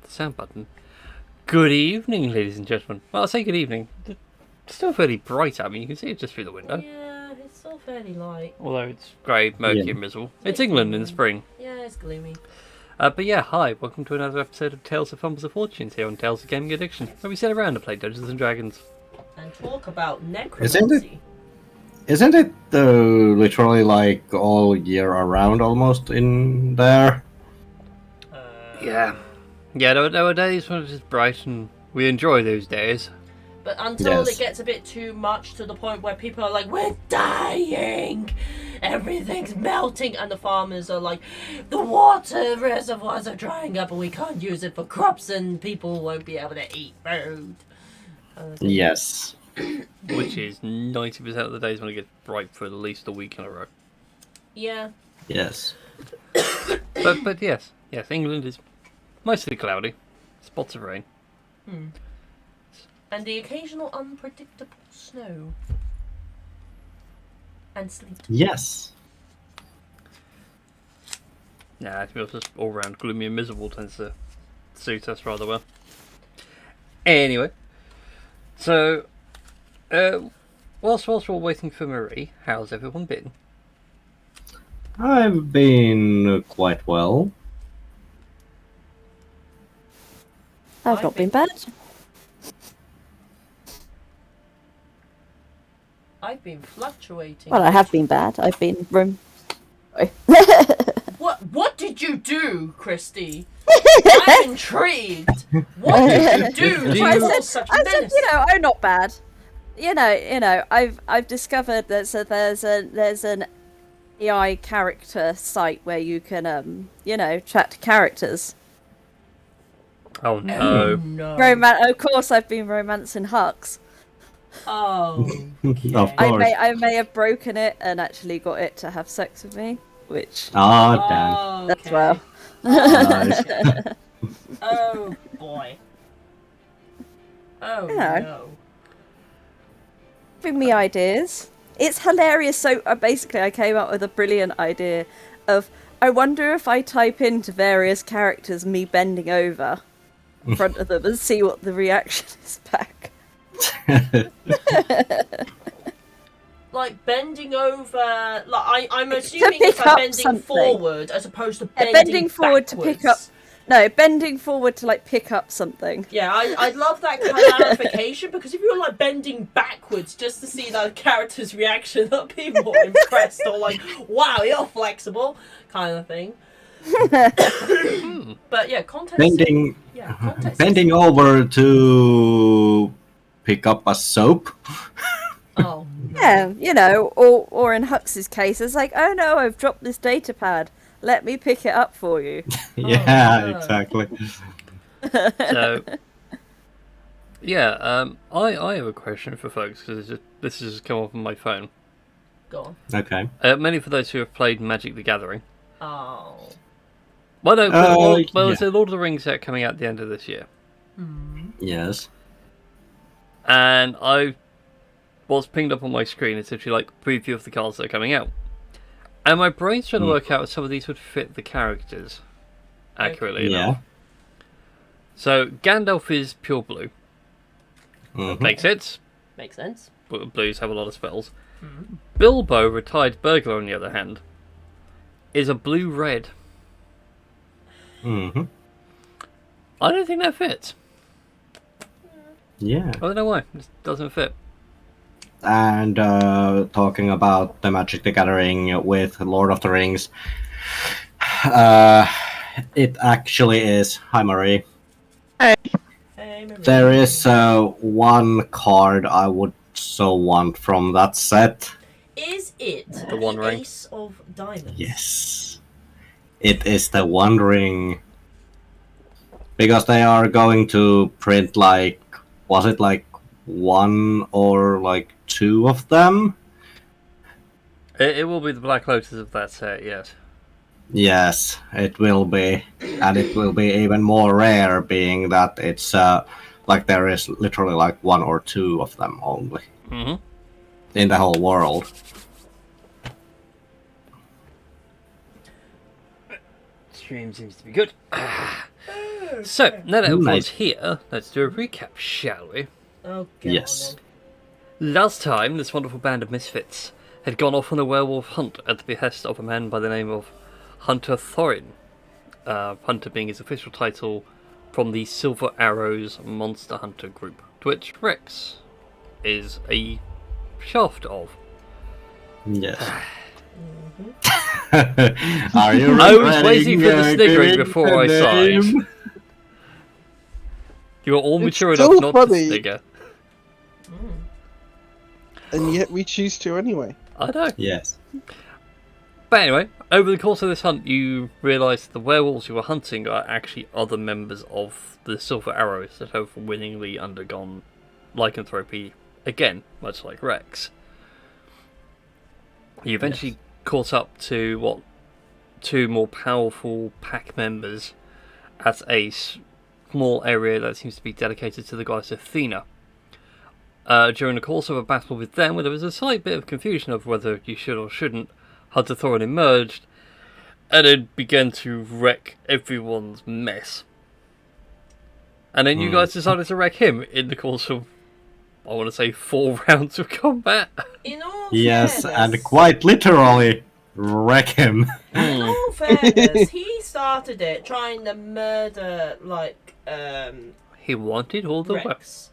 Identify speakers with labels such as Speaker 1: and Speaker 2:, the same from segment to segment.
Speaker 1: the sound button. Good evening, ladies and gentlemen. Well, I say good evening. It's still fairly bright out. You can see it just through the window.
Speaker 2: Yeah, it's still fairly light.
Speaker 1: Although it's grey, murky, and miserable. It's England in the spring.
Speaker 2: Yeah, it's gloomy.
Speaker 1: But yeah, hi. Welcome to another episode of Tales of Fumbles of Fortunes here on Tales of Gaming Addiction, where we sit around and play Dungeons and Dragons.
Speaker 2: And talk about necromancy.
Speaker 3: Isn't it literally like all year around almost in there?
Speaker 1: Yeah. Yeah, there were days when it was just bright and we enjoy those days.
Speaker 2: But until
Speaker 3: Yes.
Speaker 2: it gets a bit too much to the point where people are like, we're dying! Everything's melting! And the farmers are like, the water reservoirs are drying up and we can't use it for crops and people won't be able to eat food.
Speaker 3: Yes.
Speaker 1: Which is 90% of the days when it gets bright for at least a week in a row.
Speaker 2: Yeah.
Speaker 3: Yes.
Speaker 1: But yes, England is mostly cloudy. Spots of rain.
Speaker 2: And the occasional unpredictable snow. And sleet.
Speaker 3: Yes.
Speaker 1: Nah, to be honest, just all round gloomy and miserable tends to suit us rather well. Anyway, so whilst we're waiting for Marie, how's everyone been?
Speaker 3: I've been quite well.
Speaker 4: I've not been bad.
Speaker 2: I've been fluctuating.
Speaker 4: Well, I have been bad. I've been Sorry.
Speaker 2: What did you do, Christy? I'm intrigued. What did you do to
Speaker 4: I
Speaker 2: cause
Speaker 4: said,
Speaker 2: such menace?
Speaker 4: I'm not bad. I've discovered that there's an AI character site where you can chat to characters.
Speaker 1: Oh no.
Speaker 2: No.
Speaker 4: Of course, I've been romancing Hux.
Speaker 2: Oh.
Speaker 3: Of course.
Speaker 4: I may have broken it and actually got it to have sex with me, which
Speaker 3: Ah,
Speaker 2: Okay.
Speaker 4: that's well.
Speaker 3: Nice.
Speaker 2: Oh boy. Oh
Speaker 4: Yeah.
Speaker 2: no.
Speaker 4: Giving me ideas. It's hilarious. So basically, I came up with a brilliant idea of I wonder if I type into various characters me bending over in front of them and see what the reaction is back.
Speaker 2: Like bending over. Like I'm assuming
Speaker 4: pick
Speaker 2: it's like
Speaker 4: up
Speaker 2: bending
Speaker 4: something.
Speaker 2: forward as opposed to
Speaker 4: Bending forward to pick up.
Speaker 2: backwards.
Speaker 4: No, bending forward to like pick up something.
Speaker 2: Yeah, I'd love that clarification because if you were like bending backwards just to see the character's reaction, I'd be more impressed or like, wow, you're flexible, kind of thing. But yeah, context.
Speaker 3: Bending,
Speaker 2: Yeah, context.
Speaker 3: bending over to pick up a soap.
Speaker 2: Oh. No.
Speaker 4: Yeah, or in Hux's case, it's like, oh no, I've dropped this data pad. Let me pick it up for you.
Speaker 3: Yeah,
Speaker 2: no.
Speaker 3: exactly.
Speaker 1: So, yeah, I have a question for folks because this has just come up on my phone.
Speaker 2: Go on.
Speaker 3: Okay.
Speaker 1: Mainly for those who have played Magic the Gathering.
Speaker 2: Oh.
Speaker 1: Well, no,
Speaker 3: yeah.
Speaker 1: there's a Lord of the Rings set coming out at the end of this year,
Speaker 3: Yes.
Speaker 1: and I was pinged up on my screen. It's literally like preview of the cards that are coming out, and my brain's trying to work out if some of these would fit the characters accurately
Speaker 3: Yeah.
Speaker 1: enough. So Gandalf is pure blue.
Speaker 3: Mhm.
Speaker 1: Makes sense.
Speaker 2: Makes sense.
Speaker 1: Blues have a lot of spells. Bilbo, retired burglar, on the other hand, is a blue-red.
Speaker 3: Mhm.
Speaker 1: I don't think that fits.
Speaker 3: Yeah.
Speaker 1: I don't know why. It just doesn't fit.
Speaker 3: And talking about the Magic the Gathering with Lord of the Rings, it actually is. Hi, Marie.
Speaker 2: Hey, Marie.
Speaker 3: There is one card I would so want from that set.
Speaker 2: Is it
Speaker 1: The One Ring.
Speaker 2: Ace of Diamonds?
Speaker 3: Yes. It is the One Ring. Because they are going to print like, was it like one or like two of them?
Speaker 1: It will be the Black Lotus of that set, yes.
Speaker 3: Yes, it will be. And it will be even more rare, being that it's like there is literally like one or two of them only in the whole world.
Speaker 1: Stream seems to be good. So, now that everyone's
Speaker 3: Nice.
Speaker 1: here, let's do a recap, shall we?
Speaker 2: Oh, go
Speaker 3: Yes.
Speaker 2: on
Speaker 1: Last time, this wonderful band of misfits had gone off on a werewolf hunt at the behest of a man by the name of Hunter Thorin. Hunter being his official title from the Silver Arrows Monster Hunter group, to which Rex is a shaft of.
Speaker 3: Yes. Are you
Speaker 1: I was waiting
Speaker 3: regretting,
Speaker 1: for the sniggering
Speaker 3: giving
Speaker 1: before I
Speaker 3: the
Speaker 1: sighed.
Speaker 3: name?
Speaker 1: You are all
Speaker 5: It's
Speaker 1: mature
Speaker 5: still
Speaker 1: enough not
Speaker 5: funny.
Speaker 1: to snigger.
Speaker 5: And yet we choose to anyway.
Speaker 1: I know.
Speaker 3: Yes.
Speaker 1: But anyway, over the course of this hunt, you realise the werewolves you were hunting are actually other members of the Silver Arrows that have willingly undergone lycanthropy again, much like Rex. You eventually caught up to two more powerful pack members at a small area that seems to be dedicated to the goddess Athena. During the course of a battle with them, where there was a slight bit of confusion of whether you should or shouldn't, Hunter Thorin emerged and then began to wreck everyone's mess. And then you guys decided to wreck him in the course of, I want to say, 4 rounds of combat.
Speaker 2: In all
Speaker 3: Yes,
Speaker 2: fairness,
Speaker 3: and quite literally wreck him.
Speaker 2: in all fairness, he started it trying to murder, like,
Speaker 1: He wanted all the
Speaker 2: Rex.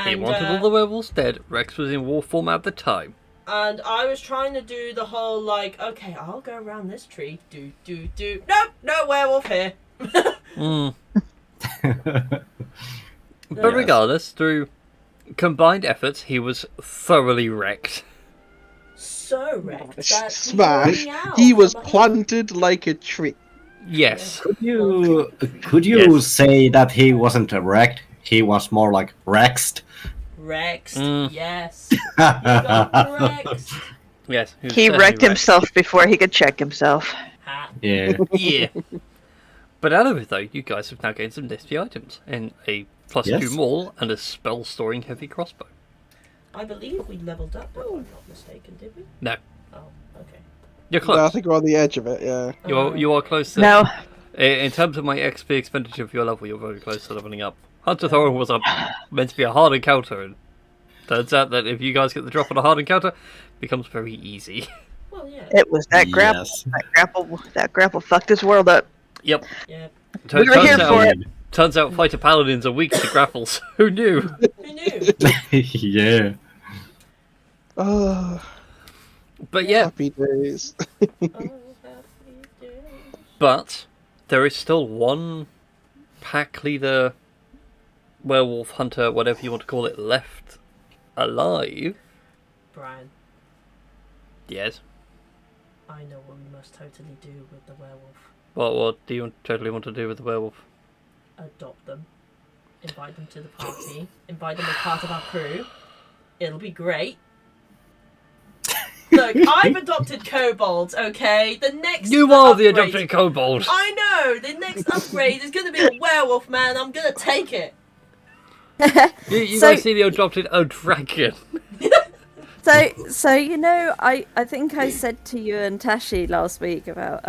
Speaker 1: he wanted all the werewolves dead. Rex was in war form at the time.
Speaker 2: And I was trying to do the whole, like, okay, I'll go around this tree. Nope, no werewolf here.
Speaker 1: But
Speaker 3: Yes.
Speaker 1: regardless, through combined efforts, he was thoroughly wrecked.
Speaker 2: So wrecked that
Speaker 5: Smash.
Speaker 2: he ran out
Speaker 5: He was
Speaker 2: from behind.
Speaker 5: planted like a tree.
Speaker 1: Yes.
Speaker 3: Could you
Speaker 1: Yes.
Speaker 3: say that he wasn't wrecked? He was more like Rexed.
Speaker 2: Rexed,
Speaker 1: Mm.
Speaker 2: yes. He got Rexed.
Speaker 1: Yes. was
Speaker 6: He
Speaker 1: certainly
Speaker 6: wrecked himself before he could check himself.
Speaker 2: Ha.
Speaker 3: Yeah.
Speaker 1: Yeah. But out of it, though, you guys have now gained some nifty items and a +2
Speaker 3: Yes.
Speaker 1: maul and a spell storing heavy crossbow.
Speaker 2: I believe we leveled up, if I'm not mistaken, did we?
Speaker 1: No.
Speaker 2: Oh, okay.
Speaker 1: You're
Speaker 5: No,
Speaker 1: close.
Speaker 5: I think we're on the edge of it, yeah.
Speaker 1: You are close to...
Speaker 6: No,
Speaker 1: In terms of my XP expenditure for your level, you're very close to leveling up. Hunter Thorin was meant to be a hard encounter, and turns out that if you guys get the drop on a hard encounter, it becomes very easy.
Speaker 2: Well, yeah.
Speaker 6: it was that grapple.
Speaker 3: Yes.
Speaker 6: That grapple fucked his world up.
Speaker 1: Yep.
Speaker 2: Yeah.
Speaker 6: We were here for it.
Speaker 1: Turns out fighter paladins are weak to grapples. Who knew?
Speaker 2: Who knew?
Speaker 3: Yeah.
Speaker 5: Oh,
Speaker 1: But yeah,
Speaker 5: happy days.
Speaker 2: Oh, happy days.
Speaker 1: but there is still one pack leader, werewolf hunter, whatever you want to call it, left alive.
Speaker 2: Brian,
Speaker 1: Yes.
Speaker 2: I know what we must totally do with the werewolf.
Speaker 1: What do you totally want to do with the werewolf?
Speaker 2: Adopt them. Invite them to the party. Invite them as part of our crew. It'll be great. Look, I've adopted kobolds, okay? The next
Speaker 1: You are the
Speaker 2: upgrade-
Speaker 1: adopted kobold.
Speaker 2: I know! The next upgrade is gonna be a werewolf, man. I'm gonna take it.
Speaker 1: You
Speaker 4: So-
Speaker 1: guys see the adopted dragon.
Speaker 4: So you know, I think I said to you and Tashi last week about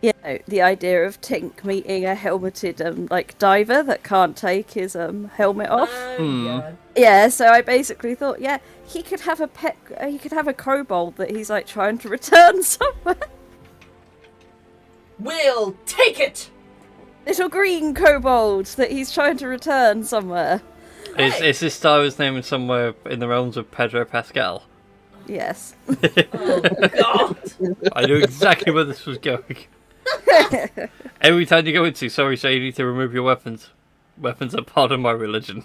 Speaker 4: you know, the idea of Tink meeting a helmeted like diver that can't take his helmet off.
Speaker 2: Yeah.
Speaker 4: Yeah, so I basically thought, yeah, he could have a pet, he could have a kobold that he's like trying to return somewhere.
Speaker 2: We'll take it!
Speaker 4: Little green kobold that he's trying to return somewhere.
Speaker 1: Is this Star's name somewhere in the realms of Pedro Pascal?
Speaker 4: Yes.
Speaker 2: Oh, God.
Speaker 1: I knew exactly where this was going. Every time you go into, sorry, so you need to remove your weapons. Weapons are part of my religion.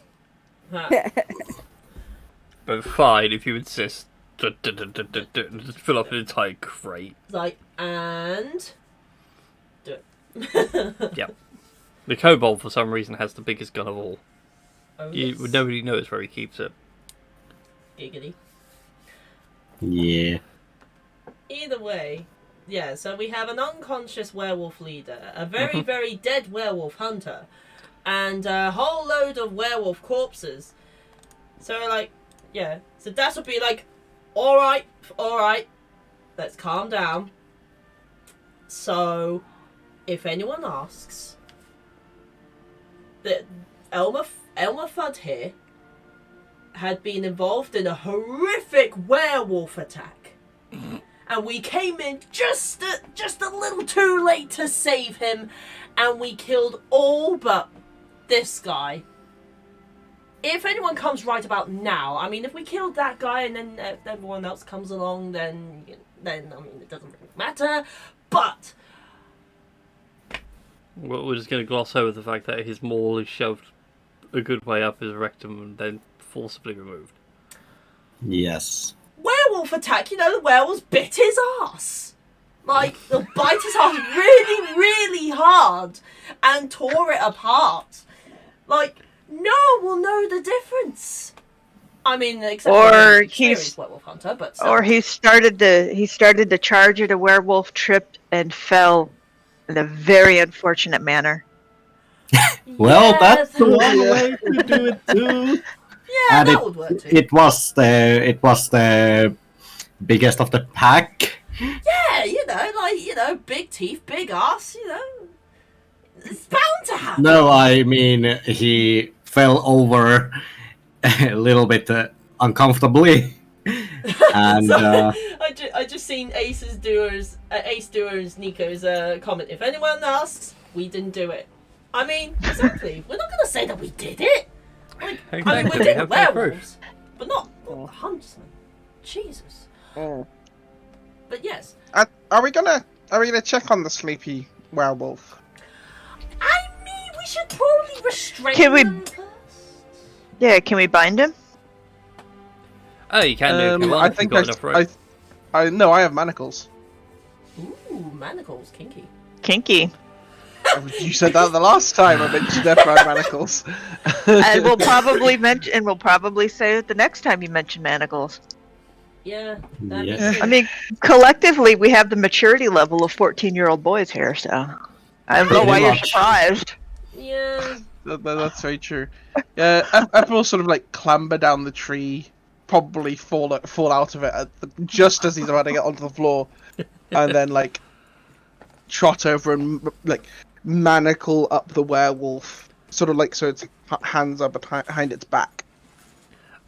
Speaker 1: But fine, if you insist. Just fill up an entire crate.
Speaker 2: Like, and... Do it.
Speaker 1: Yep. The kobold, for some reason, has the biggest gun of all.
Speaker 2: Oh, yes.
Speaker 1: Nobody knows where he keeps it.
Speaker 2: Giggity.
Speaker 3: Yeah.
Speaker 2: Either way, yeah, so we have an unconscious werewolf leader, a very, very dead werewolf hunter, and a whole load of werewolf corpses. So, like, yeah, so Das would be like, alright, let's calm down. So, if anyone asks, that Elmer Fudd here had been involved in a horrific werewolf attack, and we came in just a little too late to save him, and we killed all but this guy. If anyone comes right about now, I mean, if we killed that guy and then everyone else comes along, then I mean, it doesn't really matter. But
Speaker 1: Well, we're just going to gloss over the fact that his maul is shoved a good way up his rectum and then forcibly removed.
Speaker 3: Yes.
Speaker 2: werewolf attack, the werewolves bit his ass. Like, they'll bite his ass really, really hard and tore it apart. Like, no one will know the difference. I mean, except
Speaker 6: Or
Speaker 2: for an
Speaker 6: he's-
Speaker 2: experienced werewolf hunter, but still.
Speaker 6: Or he started to charge at a werewolf, tripped and fell in a very unfortunate manner.
Speaker 3: Well,
Speaker 2: Yeah,
Speaker 3: that's the
Speaker 2: that-
Speaker 3: one
Speaker 5: Yeah.
Speaker 3: way to do it too.
Speaker 2: Yeah,
Speaker 3: And
Speaker 2: that would work too.
Speaker 3: It was the biggest of the pack.
Speaker 2: Yeah, big teeth, big ass, It's bound to happen.
Speaker 3: No, I mean he fell over a little bit uncomfortably, and
Speaker 2: So, I just seen Ace Doers Nico's comment. If anyone asks, we didn't do it. I mean, exactly. We're not gonna say that we did it. Like, I mean, we
Speaker 1: Exactly,
Speaker 2: did
Speaker 1: have no proof.
Speaker 2: werewolves, but not the huntsman. Jesus.
Speaker 5: Oh.
Speaker 2: But yes,
Speaker 5: Are we gonna check on the sleepy werewolf?
Speaker 2: I mean, we should probably restrain
Speaker 6: Can we-
Speaker 2: them first.
Speaker 6: Yeah, can we bind him?
Speaker 1: Oh, you can do it if you want,
Speaker 5: I
Speaker 1: if you've
Speaker 5: think
Speaker 1: got enough rope.
Speaker 5: I know I have manacles.
Speaker 2: Ooh, manacles, kinky.
Speaker 6: Kinky.
Speaker 5: You said that the last time I mentioned F manacles.
Speaker 6: And we'll probably say it the next time you mention manacles.
Speaker 2: Yeah.
Speaker 3: Yeah.
Speaker 6: I mean, collectively, we have the maturity level of 14-year-old boys here, so I don't know
Speaker 3: Pretty
Speaker 6: why you're
Speaker 3: much.
Speaker 6: surprised.
Speaker 2: Yeah.
Speaker 5: That's very true. Yeah, F will sort of like clamber down the tree, probably fall out of it just as he's about to get onto the floor, and then like trot over and like manacle up the werewolf, sort of like so its hands are behind its back.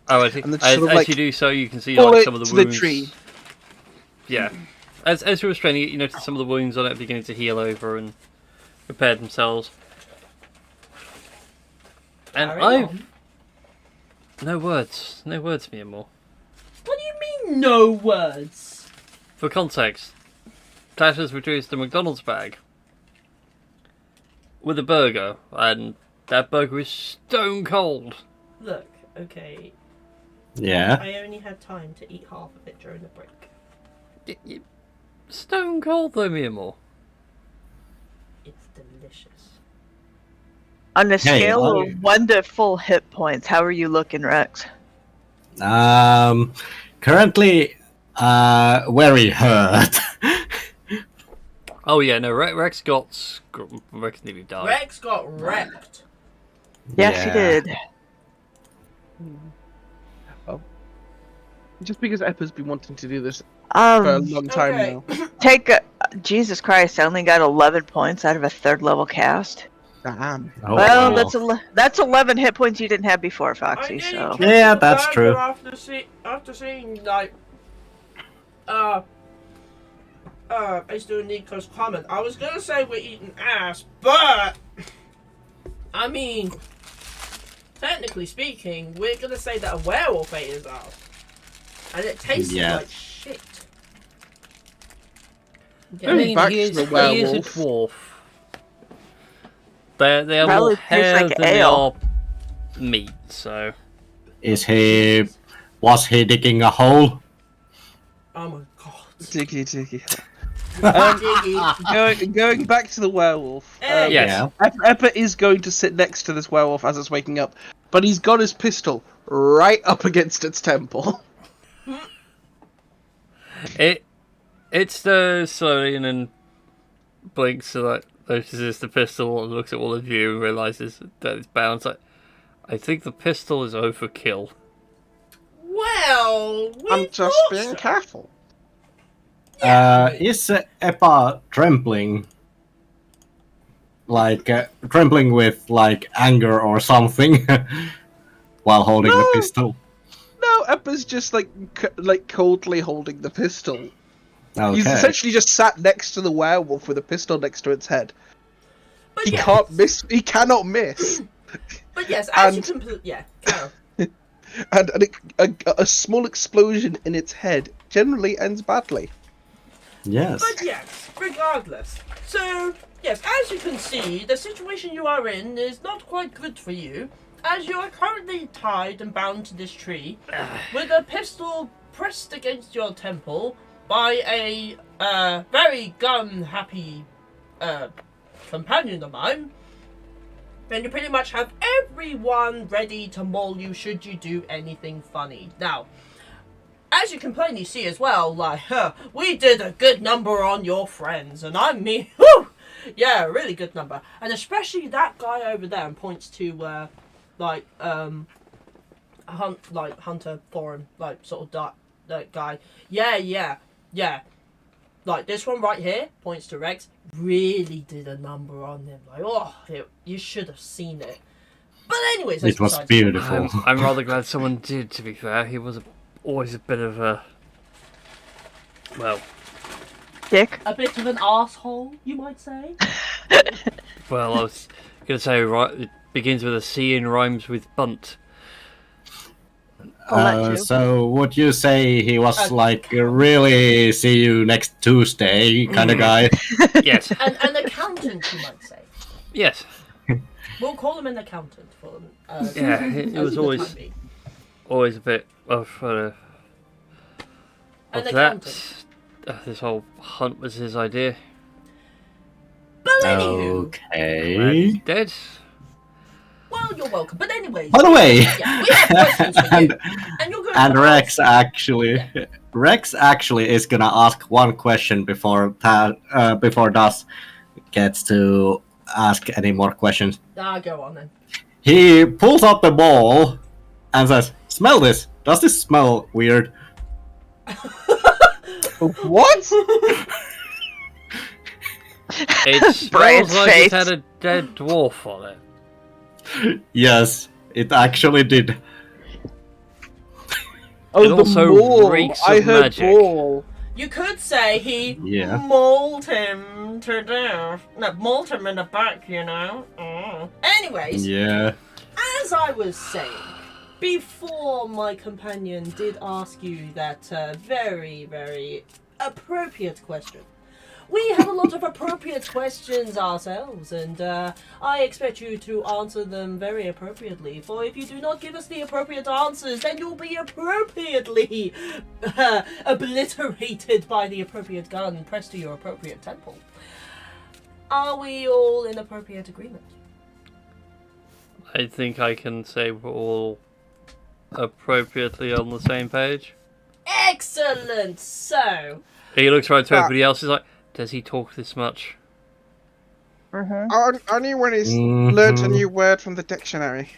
Speaker 1: Oh, I think
Speaker 5: And then
Speaker 1: as,
Speaker 5: sort of,
Speaker 1: as
Speaker 5: like,
Speaker 1: you do so, you can see
Speaker 5: pull
Speaker 1: like
Speaker 5: it
Speaker 1: some of the
Speaker 5: to the
Speaker 1: wounds.
Speaker 5: tree.
Speaker 1: Yeah, as you're restraining it, you notice some of the wounds on it beginning to heal over and repair themselves. And
Speaker 2: Carry
Speaker 1: I've
Speaker 2: on.
Speaker 1: no words, Mia Moore.
Speaker 2: What do you mean, no words?
Speaker 1: For context, Tash has produced a McDonald's bag with a burger, and that burger is stone cold.
Speaker 2: Look, okay,
Speaker 3: Yeah.
Speaker 2: I only had time to eat half of it during the break.
Speaker 1: Stone cold though, Mia Moore.
Speaker 2: It's delicious.
Speaker 6: On a
Speaker 3: Hey,
Speaker 6: scale
Speaker 3: I-
Speaker 6: of 1 to full hit points, how are you looking, Rex?
Speaker 3: Currently, very hurt.
Speaker 1: Oh yeah, no, Rex nearly died.
Speaker 2: Rex got wrecked.
Speaker 6: Yes,
Speaker 3: Yeah.
Speaker 6: he did.
Speaker 5: Just because Eppa's been wanting to do this for a
Speaker 6: Um,
Speaker 5: long time
Speaker 2: Okay.
Speaker 5: now.
Speaker 6: Jesus Christ! I only got 11 points out of a third-level cast.
Speaker 5: Damn.
Speaker 3: Oh,
Speaker 6: Well,
Speaker 3: wow.
Speaker 6: that's 11 hit points you didn't have before, Foxy.
Speaker 2: I nearly
Speaker 6: So
Speaker 2: killed
Speaker 3: Yeah,
Speaker 2: the
Speaker 3: that's
Speaker 2: burger
Speaker 3: true.
Speaker 2: After seeing like, Ace doing Nico's comment, I was gonna say we're eating ass, but I mean, technically speaking, we're gonna say that a werewolf ate his ass, and it tasted
Speaker 3: Yeah.
Speaker 2: like shit.
Speaker 1: I
Speaker 2: Okay.
Speaker 1: mean,
Speaker 5: Back
Speaker 1: he
Speaker 5: to
Speaker 1: is
Speaker 5: the
Speaker 1: a
Speaker 5: werewolf.
Speaker 1: dwarf. They are
Speaker 6: Probably
Speaker 1: more
Speaker 6: tastes
Speaker 1: hair
Speaker 6: like
Speaker 1: than they
Speaker 6: ale.
Speaker 1: are meat, so...
Speaker 3: Was he digging a hole?
Speaker 2: Oh my god.
Speaker 5: Diggy.
Speaker 2: Diggy.
Speaker 5: Going back to the werewolf.
Speaker 2: Hey.
Speaker 1: Yes.
Speaker 3: Yeah.
Speaker 5: Eppa is going to sit next to this werewolf as it's waking up, but he's got his pistol right up against its temple.
Speaker 1: It stirs slowly and then blinks so that notices the pistol and looks at all of you and realizes that it's balanced. Like, I think the pistol is overkill.
Speaker 2: Well, we
Speaker 5: I'm just
Speaker 2: thought
Speaker 5: being
Speaker 2: so.
Speaker 5: careful.
Speaker 3: Is Eppa trembling? like trembling with like anger or something while holding the
Speaker 5: No.
Speaker 3: pistol.
Speaker 5: No, Eppa's just like coldly holding the pistol. He's
Speaker 3: Okay.
Speaker 5: essentially just sat next to the werewolf with a pistol next to its head.
Speaker 2: But
Speaker 5: He
Speaker 2: yes,
Speaker 5: can't miss. He cannot miss.
Speaker 2: but yes, as
Speaker 5: And-
Speaker 2: you can, yeah, carry on.
Speaker 5: And a small explosion in its head generally ends badly.
Speaker 3: Yes.
Speaker 2: But yes, regardless. So, yes, as you can see, the situation you are in is not quite good for you, as you are currently tied and bound to this tree, with a pistol pressed against your temple by a very gun-happy companion of mine. And you pretty much have everyone ready to maul you should you do anything funny. Now, as you can plainly see as well, like, we did a good number on your friends, and I mean, whew, yeah, a really good number. And especially that guy over there, and points to, Hunter Foreign, like, sort of that guy. Yeah. Like, this one right here, points to Rex, really did a number on him. Like, you should have seen it. But anyways, that's
Speaker 3: It was
Speaker 2: besides the point.
Speaker 3: beautiful.
Speaker 1: I'm rather glad someone did, to be fair. He was always a bit of a... Well,
Speaker 6: Dick.
Speaker 2: A bit of an asshole, you might say.
Speaker 1: I was going to say, right, it begins with a C and rhymes with bunt.
Speaker 6: I'll let you.
Speaker 3: So would you say he was
Speaker 2: Uh,
Speaker 3: like a really see you next Tuesday kind of guy?
Speaker 1: Yes,
Speaker 2: An accountant, you might say.
Speaker 1: yes.
Speaker 2: We'll call him an accountant for
Speaker 1: Yeah, it was
Speaker 2: the
Speaker 1: always
Speaker 2: time being.
Speaker 1: always a bit of
Speaker 2: An
Speaker 1: that.
Speaker 2: accountant.
Speaker 1: This whole hunt was his idea.
Speaker 2: But anywho,
Speaker 1: Glad
Speaker 3: Okay.
Speaker 1: he's dead.
Speaker 2: well, you're welcome. But anyways,
Speaker 3: By the way,
Speaker 2: yeah, we have questions for you,
Speaker 3: and
Speaker 2: and you're going
Speaker 3: and
Speaker 2: to
Speaker 3: Rex
Speaker 2: ask-
Speaker 3: actually, Rex actually is gonna ask one question before Das gets to ask any more questions.
Speaker 2: go on then.
Speaker 3: He pulls out the ball and says, "Smell this. Does this smell weird?"
Speaker 5: What?
Speaker 1: It smells
Speaker 6: Brian's
Speaker 1: like
Speaker 6: face.
Speaker 1: it had a dead dwarf on it.
Speaker 3: Yes, it actually did.
Speaker 5: Oh,
Speaker 1: It
Speaker 5: the
Speaker 1: also
Speaker 5: maul.
Speaker 1: reeks
Speaker 5: I
Speaker 1: of
Speaker 5: heard
Speaker 1: magic.
Speaker 5: maul.
Speaker 2: You could say he
Speaker 3: Yeah.
Speaker 2: mauled him to death. No, mauled him in the back, you know. Anyways,
Speaker 3: Yeah.
Speaker 2: as I was saying, before my companion did ask you that very, very appropriate question, we have a lot of appropriate questions ourselves, and I expect you to answer them very appropriately. For if you do not give us the appropriate answers, then you'll be appropriately obliterated by the appropriate gun pressed to your appropriate temple. Are we all in appropriate agreement?
Speaker 1: I think I can say we're all appropriately on the same page.
Speaker 2: Excellent! So,
Speaker 1: He looks right to everybody else. He's like, "Does he talk this much?"
Speaker 5: Only when he's
Speaker 3: Mhm.
Speaker 5: learnt a new word from the dictionary.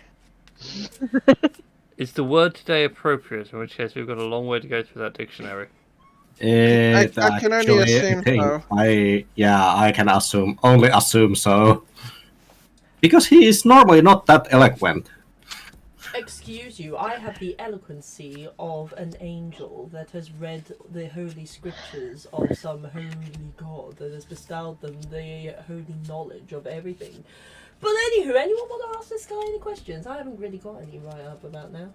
Speaker 1: Is the word today appropriate? In which case, we've got a long way to go through that dictionary.
Speaker 3: I
Speaker 5: can only assume so.
Speaker 3: I can only assume so. Because he is normally not that eloquent.
Speaker 2: excuse you, I have the eloquency of an angel that has read the holy scriptures of some holy god that has bestowed them the holy knowledge of everything. But anywho, anyone want to ask this guy any questions? I haven't really got any right up about now.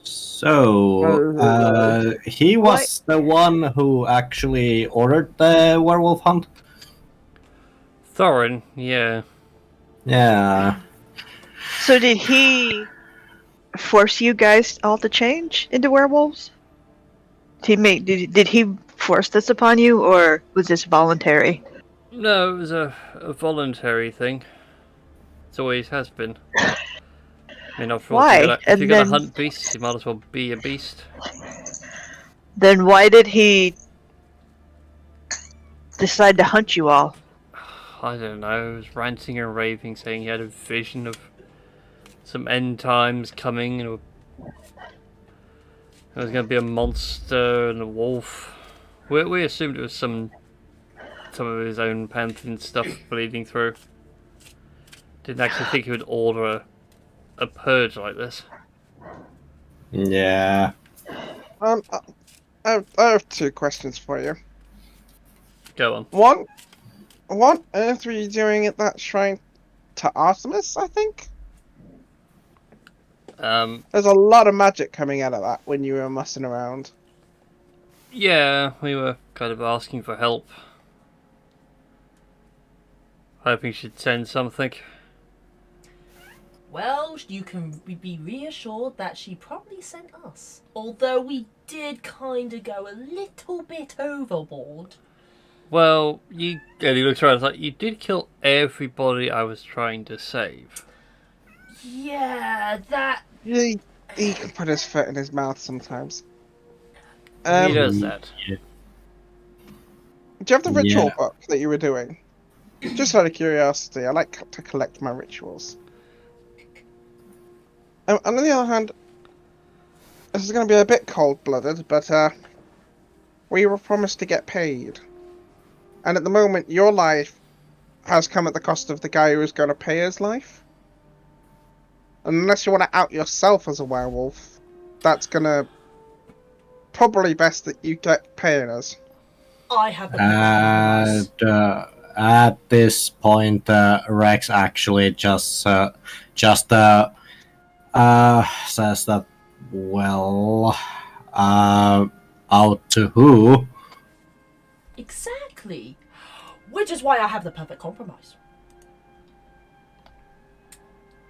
Speaker 3: So, he was the one who actually ordered the werewolf hunt?
Speaker 1: Thorin, yeah.
Speaker 3: Yeah.
Speaker 6: So did he force you guys all to change into werewolves? Did he force this upon you, or was this voluntary?
Speaker 1: No, it was a voluntary thing. It always has been. I mean, after all,
Speaker 6: Why?
Speaker 1: if you're
Speaker 6: And
Speaker 1: gonna
Speaker 6: then-
Speaker 1: hunt beasts, you might as well be a beast.
Speaker 6: Then why did he decide to hunt you all?
Speaker 1: I don't know. He was ranting and raving, saying he had a vision of some end times coming, and there was going to be a monster and a wolf. We assumed it was some some of his own pantheon stuff bleeding through. Didn't actually think he would order a purge like this.
Speaker 3: Yeah.
Speaker 5: I have 2 questions for you.
Speaker 1: Go on.
Speaker 5: One, what on earth were you doing at that shrine to Artemis, I think? There's a lot of magic coming out of that when you were mussing around.
Speaker 1: Yeah, we were kind of asking for help. Hoping she'd send something.
Speaker 2: Well, you can be reassured that she probably sent us. Although we did kind of go a little bit overboard.
Speaker 1: Well, and he looks around, it's like, you did kill everybody I was trying to save.
Speaker 2: Yeah, that...
Speaker 5: He can put his foot in his mouth sometimes.
Speaker 1: He does that.
Speaker 3: Yeah.
Speaker 5: Do you have the ritual
Speaker 3: Yeah.
Speaker 5: book that you were doing? Just out of curiosity, I like to collect my rituals. On the other hand, this is going to be a bit cold-blooded, but we were promised to get paid. And at the moment, your life has come at the cost of the guy who was going to pay his life. Unless you want to out yourself as a werewolf, that's going to... Probably best that you get paying us.
Speaker 2: I have the
Speaker 3: And at this point, Rex actually just says that, well, out to who?
Speaker 2: Exactly. Which is why I have the perfect compromise.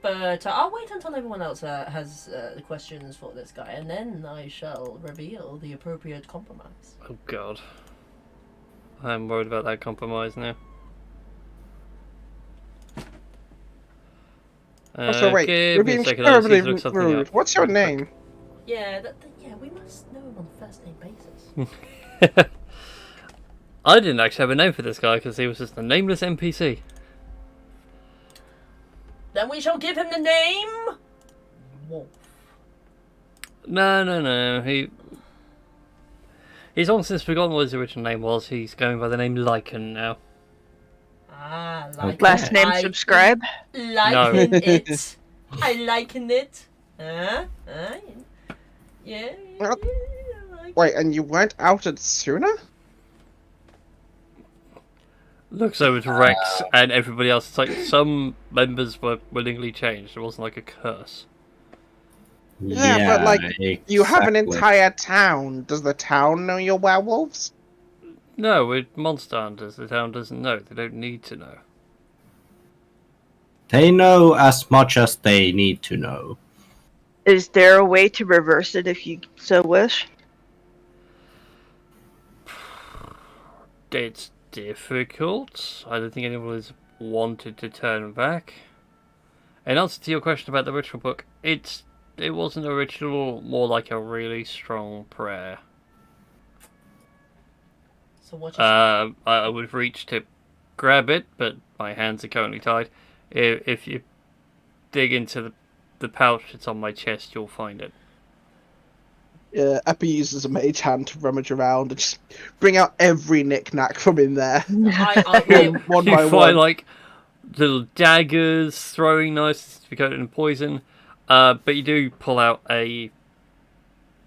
Speaker 2: But I'll wait until everyone else has questions for this guy, and then I shall reveal the appropriate compromise.
Speaker 1: Oh god. I'm worried about that compromise now.
Speaker 5: Also, wait,
Speaker 1: give
Speaker 5: you're
Speaker 1: me a
Speaker 5: being
Speaker 1: second, I just need
Speaker 5: terribly
Speaker 1: to look something
Speaker 5: rude.
Speaker 1: up.
Speaker 5: What's your name?
Speaker 2: Yeah, yeah, we must know him on a first name basis.
Speaker 1: I didn't actually have a name for this guy because he was just a nameless NPC.
Speaker 2: Then we shall give him the name Wolf.
Speaker 1: No. He's long since forgotten what his original name was. He's going by the name Lycan now.
Speaker 2: Ah, like
Speaker 6: Last name
Speaker 2: I
Speaker 6: subscribe.
Speaker 2: liken it. I liken it. Yeah.
Speaker 5: Wait, and you weren't outed sooner?
Speaker 1: Looks over to Rex and everybody else. It's like some members were willingly changed. It wasn't like a curse.
Speaker 5: Yeah, but like, you have an
Speaker 3: exactly.
Speaker 5: entire town. Does the town know you're werewolves?
Speaker 1: No, we're monster hunters. The town doesn't know. They don't need to know.
Speaker 3: They know as much as they need to know.
Speaker 6: Is there a way to reverse it if you so wish?
Speaker 1: It's difficult. I don't think anyone has wanted to turn back. In answer to your question about the ritual book, it wasn't a ritual, more like a really strong prayer.
Speaker 2: So what you say?
Speaker 1: I would have reached to grab it, but my hands are currently tied. If you dig into the pouch that's on my chest, you'll find it.
Speaker 5: Yeah, Epi uses a mage hand to rummage around and just bring out every knick-knack from in there. One
Speaker 1: You
Speaker 5: by
Speaker 1: find
Speaker 5: one.
Speaker 1: like little daggers, throwing knives to be coated in poison, but you do pull out a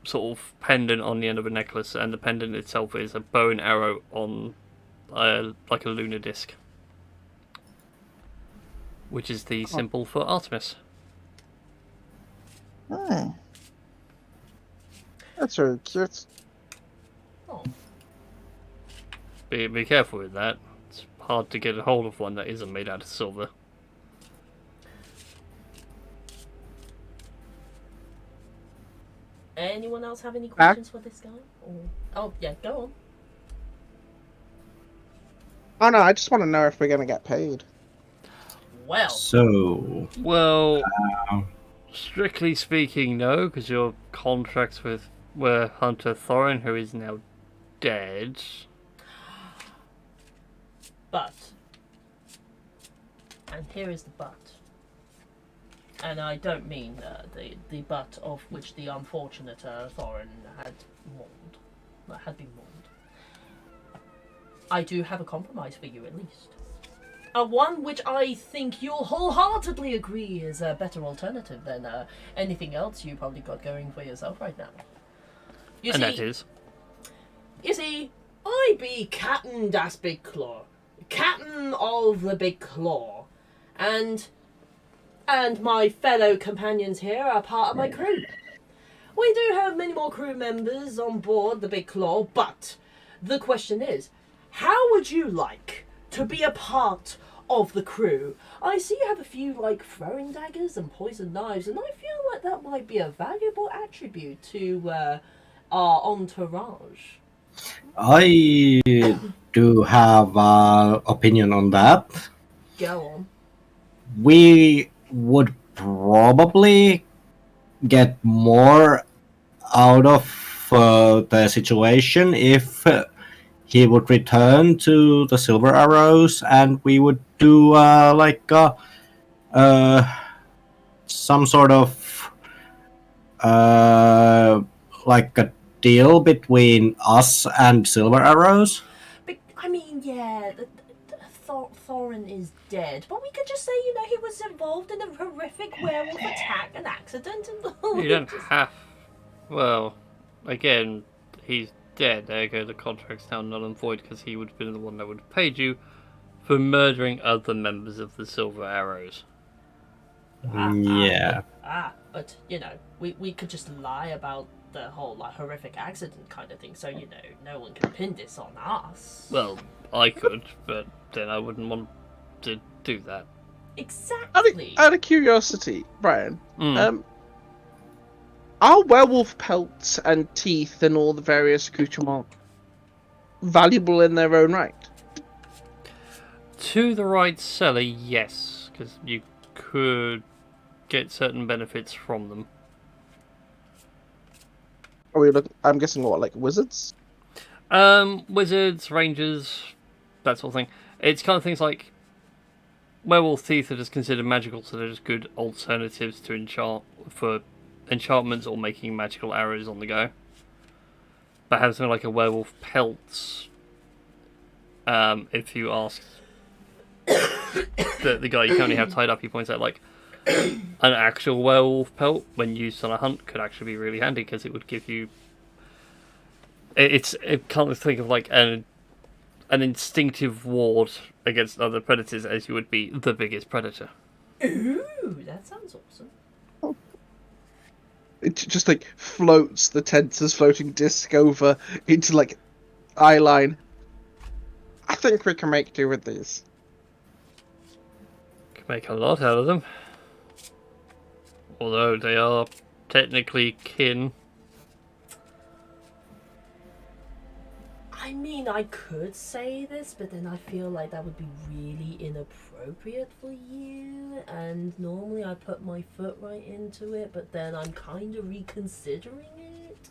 Speaker 1: sort of pendant on the end of a necklace, and the pendant itself is a bow and arrow on like a lunar disc, which is the symbol for Artemis.
Speaker 5: That's really cute.
Speaker 2: Oh,
Speaker 1: Be careful with that. It's hard to get a hold of one that isn't made out of silver.
Speaker 2: anyone else have any questions for this guy? Or... Oh, yeah, go on.
Speaker 5: Oh no, I just want to know if we're gonna get paid.
Speaker 2: Well,
Speaker 3: So,
Speaker 1: Well, strictly speaking, no, because your contracts were Hunter Thorin, who is now dead.
Speaker 2: but, and here is the but, and I don't mean the but of which the unfortunate Thorin had been mourned. I do have a compromise for you, at least. One which I think you'll wholeheartedly agree is a better alternative than anything else you probably got going for yourself right now.
Speaker 1: And that is?
Speaker 2: You see, I be Captain Das Big Claw. Captain of the Big Claw. And my fellow companions here are part of my crew. We do have many more crew members on board the Big Claw, but the question is, how would you like to be a part of the crew? I see you have a few, like, throwing daggers and poison knives, and I feel like that might be a valuable attribute to our entourage.
Speaker 3: I do have an opinion on that.
Speaker 2: Go on.
Speaker 3: We would probably get more out of the situation if he would return to the Silver Arrows, and we would do some sort of like a deal between us and Silver Arrows.
Speaker 2: But, I mean, yeah, Thorin is dead, but we could just say, you know, he was involved in a horrific werewolf attack and accident. And
Speaker 1: You don't have... Well, again, he's dead. Ergo, the contract's now null and void because he would have been the one that would have paid you for murdering other members of the Silver Arrows.
Speaker 3: Yeah.
Speaker 2: But, you know, we could just lie about the whole, like, horrific accident kind of thing, so, you know, no one can pin this on us.
Speaker 1: Well, I could, but then I wouldn't want to do that.
Speaker 2: Exactly.
Speaker 5: Out of curiosity, Brian, are werewolf pelts and teeth and all the various accoutrements valuable in their own right?
Speaker 1: To the right seller, yes, because you could get certain benefits from them.
Speaker 5: Are we looking? I'm guessing what, like wizards?
Speaker 1: Wizards, rangers, that sort of thing. It's kind of things like werewolf teeth are just considered magical, so they're just good alternatives to enchantments or making magical arrows on the go. But having something like a werewolf pelts, if you ask the guy you currently have tied up, he points out like an actual werewolf pelt when used on a hunt could actually be really handy because it would give you. It can't think of like an instinctive ward against other predators as you would be the biggest predator.
Speaker 2: Ooh, that sounds awesome.
Speaker 5: It just like floats the tensor's floating disc over into like eye line. I think we can make do with these.
Speaker 1: Can make a lot out of them. Although they are technically kin.
Speaker 2: I mean, I could say this, but then I feel like that would be really inappropriate for you. And normally I put my foot right into it, but then I'm kind of reconsidering it.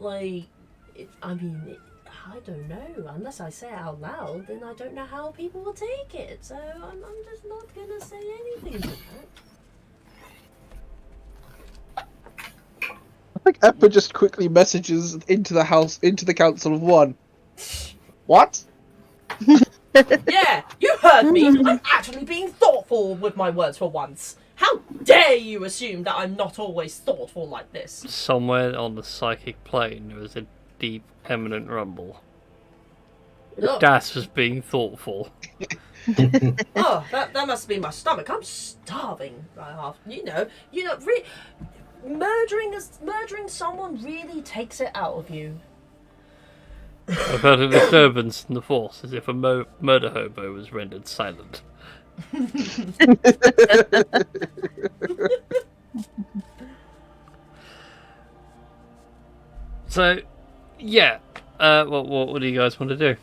Speaker 2: Like, I don't know. Unless I say it out loud, then I don't know how people will take it. So I'm just not gonna say anything to that.
Speaker 5: I think Eppa just quickly messages into the Council of One. What?
Speaker 2: Yeah, you heard me. I'm actually being thoughtful with my words for once. How dare you assume that I'm not always thoughtful like this?
Speaker 1: Somewhere on the psychic plane there was a deep, eminent rumble.
Speaker 2: Look.
Speaker 1: Das was being thoughtful.
Speaker 2: Oh, that must be my stomach. I'm starving. Murdering someone really takes it out of you.
Speaker 1: I've heard a disturbance in the force, as if a murder hobo was rendered silent. So, yeah. What do you guys want to do?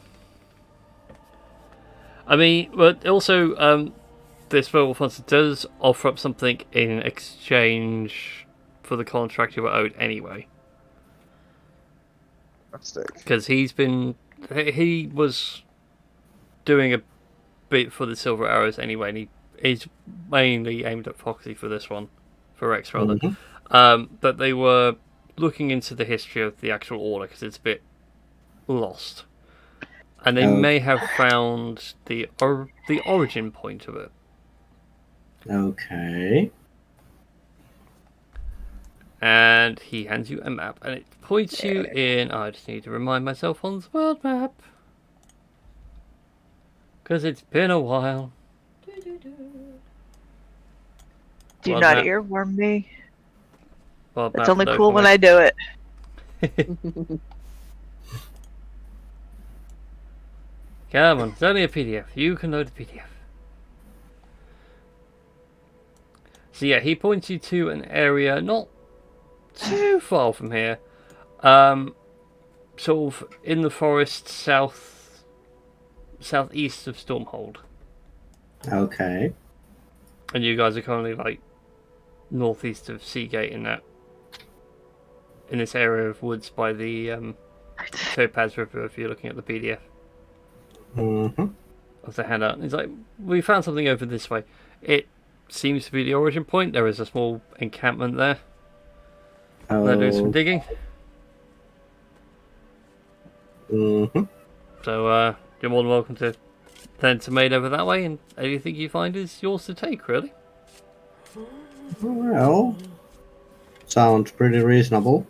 Speaker 1: I mean, but also, this werewolf hunter does offer up something in exchange for the contract you were owed anyway. Because he was doing a bit for the Silver Arrows anyway, and he's mainly aimed at Foxy for this one, for Rex rather. But they were looking into the history of the actual order because it's a bit lost. And they
Speaker 3: Oh.
Speaker 1: may have found the origin point of it.
Speaker 3: Okay.
Speaker 1: And he hands you a map, and it points you in. I just need to remind myself on the world map. Because it's been a while.
Speaker 6: Do
Speaker 1: World
Speaker 6: not
Speaker 1: map.
Speaker 6: earworm me.
Speaker 1: World
Speaker 6: It's
Speaker 1: map,
Speaker 6: only
Speaker 1: no
Speaker 6: cool when
Speaker 1: comment.
Speaker 6: I do it.
Speaker 1: Come on, it's only a PDF. You can load the PDF. So yeah, he points you to an area not too far from here. Sort of in the forest southeast of Stormhold.
Speaker 3: Okay.
Speaker 1: And you guys are currently like northeast of Seagate in this area of woods by the Topaz River if you're looking at the PDF
Speaker 3: Mm-hmm.
Speaker 1: of the handout. He's like, we found something over this way. It seems to be the origin point. There is a small encampment there. They're doing some
Speaker 3: Oh.
Speaker 1: digging.
Speaker 3: Mm-hmm.
Speaker 1: So you're more than welcome to turn to maid over that way, and anything you find is yours to take, really.
Speaker 3: Well, sounds pretty reasonable.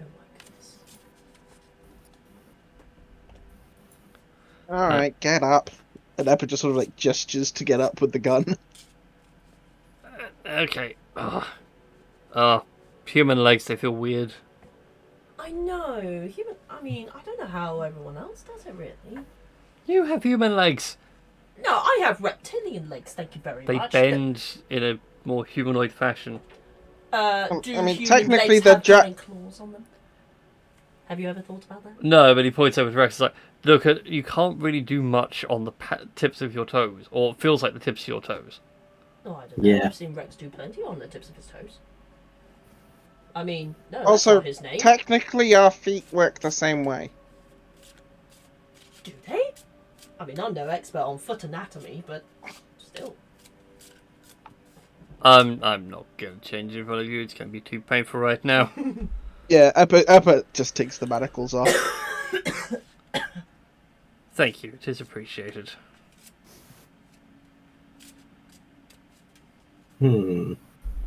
Speaker 2: Oh my goodness.
Speaker 5: All right, get up. And Eppa just sort of like gestures to get up with the gun.
Speaker 1: Okay. Human legs, they feel weird.
Speaker 2: I know. I mean, I don't know how everyone else does it, really.
Speaker 1: You have human legs.
Speaker 2: No, I have reptilian legs, thank you very
Speaker 1: They
Speaker 2: much.
Speaker 1: bend in a more humanoid fashion.
Speaker 2: Do
Speaker 5: I mean,
Speaker 2: human
Speaker 5: technically
Speaker 2: legs
Speaker 5: they're
Speaker 2: have giant claws on them? Have you ever thought about that?
Speaker 1: No, but he points over to Rex. He's like, look, you can't really do much on the tips of your toes, or it feels like the tips of your toes.
Speaker 2: Oh, I don't know.
Speaker 3: Yeah.
Speaker 2: I've seen Rex do plenty on the tips of his toes. I mean, no, that's
Speaker 5: Also,
Speaker 2: not his name.
Speaker 5: technically our feet work the same way.
Speaker 2: Do they? I mean, I'm no expert on foot anatomy, but still.
Speaker 1: I'm not going to change it in front of you. It's going to be too painful right now.
Speaker 5: Yeah, Eppa just takes the manacles off.
Speaker 1: Thank you. It is appreciated.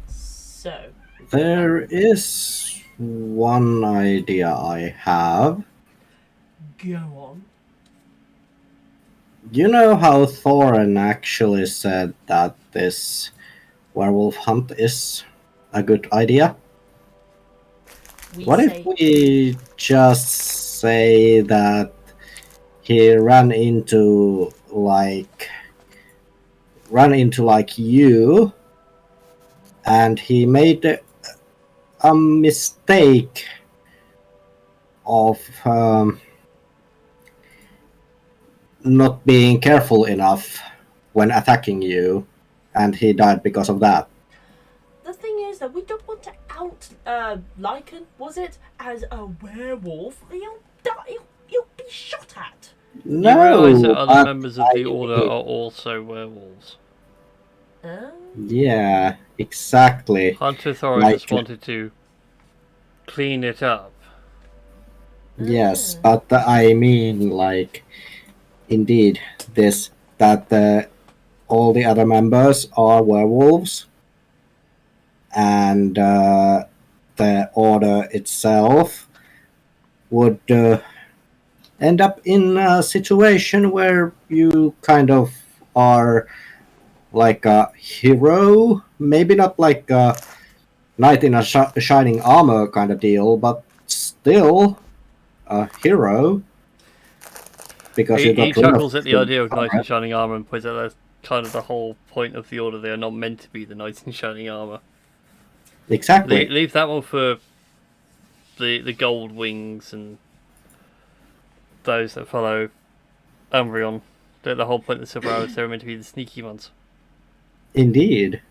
Speaker 2: So.
Speaker 3: There is one idea I have.
Speaker 2: Go on.
Speaker 3: You know how Thorin actually said that this werewolf hunt is a good idea? What if we just say that he ran into you, and he made a mistake of not being careful enough when attacking you, and he died because of that?
Speaker 2: The thing is that we don't want to out Lycan, was it, as a werewolf. He'll die. He'll be shot at.
Speaker 3: No,
Speaker 1: You realise that other
Speaker 3: but
Speaker 1: members of the Order are also werewolves.
Speaker 3: yeah, exactly.
Speaker 1: Hunter Thorin
Speaker 3: Like-
Speaker 1: just wanted to clean it up.
Speaker 3: Yes, but I mean, like, indeed, that all the other members are werewolves, and the order itself would end up in a situation where you kind of are like a hero, maybe not like a knight in a shining armor kind of deal, but still a hero. Because you
Speaker 1: He
Speaker 3: got rid of
Speaker 1: chuckles at the idea of knights in
Speaker 3: armor.
Speaker 1: shining armor and points out that's kind of the whole point of the Order. They are not meant to be the knights in shining armor.
Speaker 3: Exactly.
Speaker 1: Leave that one for the gold wings and those that follow Umbreon. The whole point of the Silver Arrows, they're meant to be the sneaky ones.
Speaker 3: Indeed.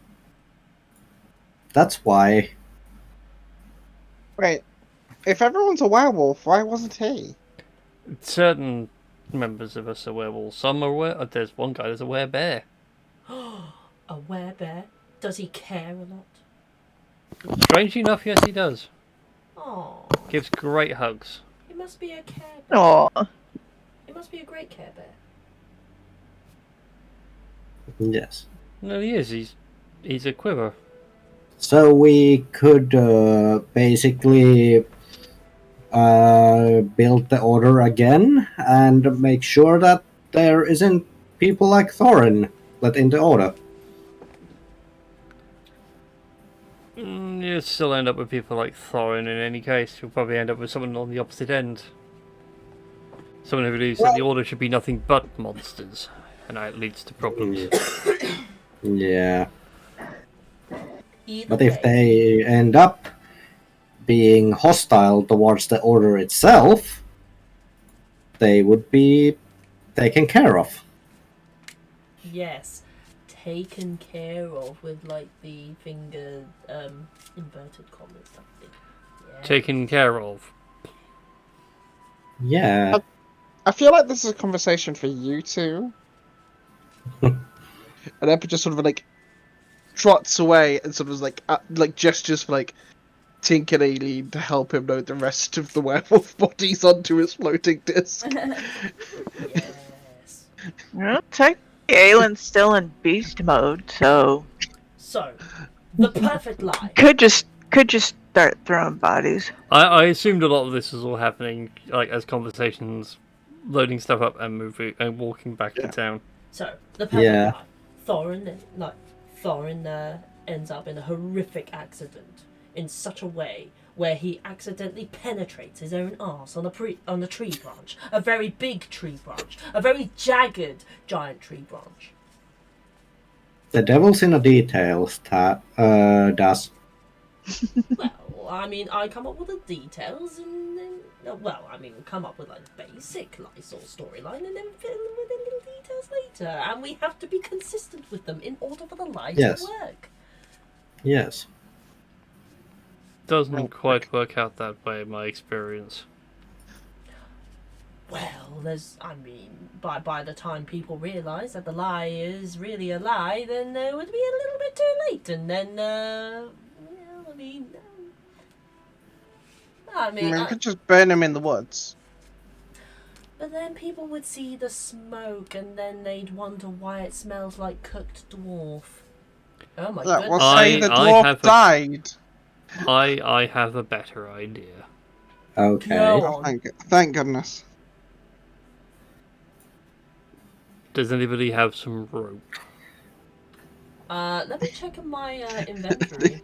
Speaker 3: That's why.
Speaker 5: Wait, if everyone's a werewolf, why wasn't he?
Speaker 1: Certain members of us are werewolves. Some are there's one guy that's a werebear.
Speaker 2: A werebear? Does he care a lot?
Speaker 1: Strangely enough, yes, he does.
Speaker 2: Oh,
Speaker 1: Gives great hugs.
Speaker 2: he must must be a Care Bear.
Speaker 6: Aw.
Speaker 2: He must be a great Care Bear.
Speaker 3: Yes.
Speaker 1: No, he is. He's a quiver.
Speaker 3: So we could basically build the order again and make sure that there isn't people like Thorin let into order.
Speaker 1: You'll still end up with people like Thorin in any case. You'll probably end up with someone on the opposite end. Someone who believes that the order should be nothing but monsters, and that leads to problems.
Speaker 3: Yeah.
Speaker 2: Either
Speaker 3: But if
Speaker 2: way,
Speaker 3: they end up being hostile towards the order itself, they would be taken care of.
Speaker 2: yes, taken care of with like the finger inverted commas. Something. Yeah.
Speaker 1: Taken care of.
Speaker 3: Yeah.
Speaker 5: I feel like this is a conversation for you two. And Epa just sort of like trots away and sort of like gestures for like Tink and Aileen to help him load the rest of the werewolf bodies onto his floating disc.
Speaker 2: Yes.
Speaker 6: Well, technically, Aylin's still in beast mode, so
Speaker 2: So, the perfect lie.
Speaker 6: could just start throwing bodies.
Speaker 1: I assumed a lot of this was all happening like as conversations, loading stuff up and moving and walking back to town.
Speaker 2: So, the perfect
Speaker 3: Yeah.
Speaker 2: lie. Thorin ends up in a horrific accident in such a way where he accidentally penetrates his own arse on a tree branch. A very big tree branch. A very jagged giant tree branch.
Speaker 3: The devil's in the details, Das.
Speaker 2: Well, I mean, I come up with the details and then... come up with like basic lies or storyline and then fill in with the little details later. And we have to be consistent with them in order for the lie
Speaker 3: Yes.
Speaker 2: to work.
Speaker 3: Yes.
Speaker 1: Doesn't quite work out that way in my experience.
Speaker 2: Well, by the time people realise that the lie is really a lie, then it would be a little bit too late. And then,
Speaker 5: We could just burn him in the woods.
Speaker 2: but then people would see the smoke and then they'd wonder why it smells like cooked dwarf. Oh my
Speaker 5: Yeah,
Speaker 2: goodness.
Speaker 5: we'll say the dwarf died.
Speaker 1: I have a better idea.
Speaker 3: Okay.
Speaker 2: Go
Speaker 5: Oh,
Speaker 2: on.
Speaker 5: thank goodness.
Speaker 1: Does anybody have some rope?
Speaker 2: Let me check in my inventory.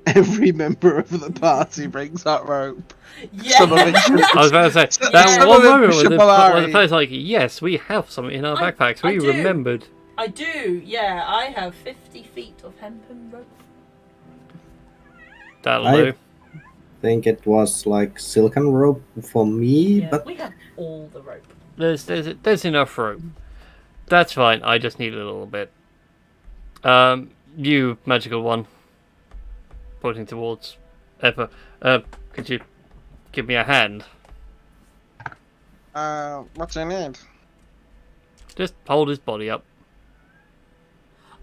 Speaker 5: Every member of the party brings that rope.
Speaker 2: Yeah.
Speaker 5: Some of it should-
Speaker 1: I was about to say
Speaker 5: Some
Speaker 1: that
Speaker 5: of
Speaker 1: one
Speaker 5: it
Speaker 1: moment
Speaker 5: should
Speaker 1: where
Speaker 5: Polari.
Speaker 1: the player's like, "Yes, we have some in our
Speaker 2: I-
Speaker 1: backpacks.
Speaker 2: I
Speaker 1: We
Speaker 2: do.
Speaker 1: remembered."
Speaker 2: I do, yeah. I have 50 feet of hempen rope.
Speaker 1: That'll
Speaker 3: I-
Speaker 1: do.
Speaker 3: Think it was like silken rope for me,
Speaker 2: Yeah,
Speaker 3: but
Speaker 2: we have all the rope.
Speaker 1: There's enough rope. That's fine. I just need a little bit. You magical one, pointing towards Epa. Could you give me a hand?
Speaker 5: What do you need?
Speaker 1: Just hold his body up.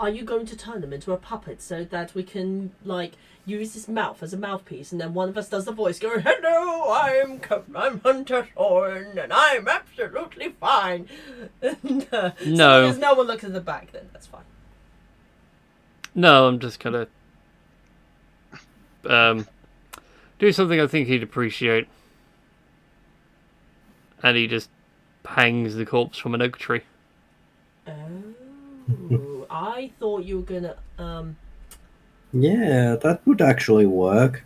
Speaker 2: Are you going to turn him into a puppet so that we can, like, use his mouth as a mouthpiece and then one of us does the voice going, "Hello, I'm Hunter Thorn and I'm absolutely fine." And, so
Speaker 1: No.
Speaker 2: long as no one looks at the back, then that's fine.
Speaker 1: No, I'm just gonna do something I think he'd appreciate. And he just hangs the corpse from an oak tree.
Speaker 2: Oh, I thought you were gonna,
Speaker 3: yeah, that would actually work.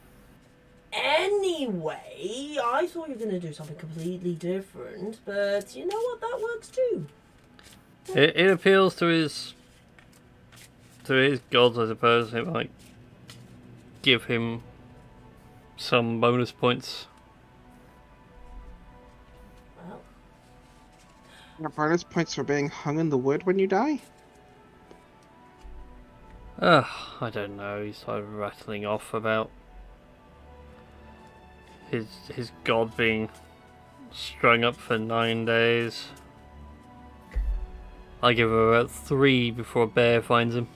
Speaker 2: Anyway, I thought you were gonna do something completely different, but you know what? That works too.
Speaker 1: It appeals to his gods, I suppose. It might give him some bonus points.
Speaker 2: Well,
Speaker 5: Bonus points for being hung in the wood when you die?
Speaker 1: I don't know. He's sort of rattling off about his god being strung up for 9 days. I give him about 3 before a bear finds him.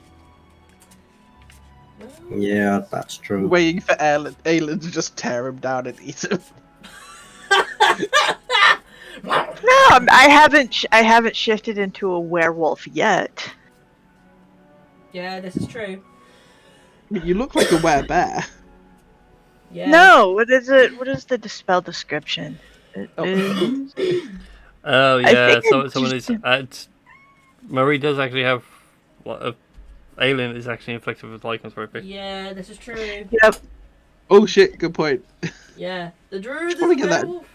Speaker 3: Yeah, that's true.
Speaker 5: Waiting for Aelin to just tear him down and eat him.
Speaker 6: No, I haven't. I haven't shifted into a werewolf yet.
Speaker 2: Yeah, this is true.
Speaker 5: You look like a werebear.
Speaker 2: Yeah.
Speaker 6: No, what is it? What is the spell description? It
Speaker 5: Oh.
Speaker 6: is.
Speaker 1: Oh
Speaker 6: I
Speaker 1: yeah,
Speaker 6: think
Speaker 1: so
Speaker 6: it's
Speaker 1: someone
Speaker 6: just-
Speaker 1: is. Marie does actually have what a alien is actually inflicted with lycanthropy.
Speaker 2: Yeah, this is true.
Speaker 6: Yep.
Speaker 5: Oh shit, good point.
Speaker 2: Yeah, the druid is a
Speaker 5: Probably get that.
Speaker 2: werewolf.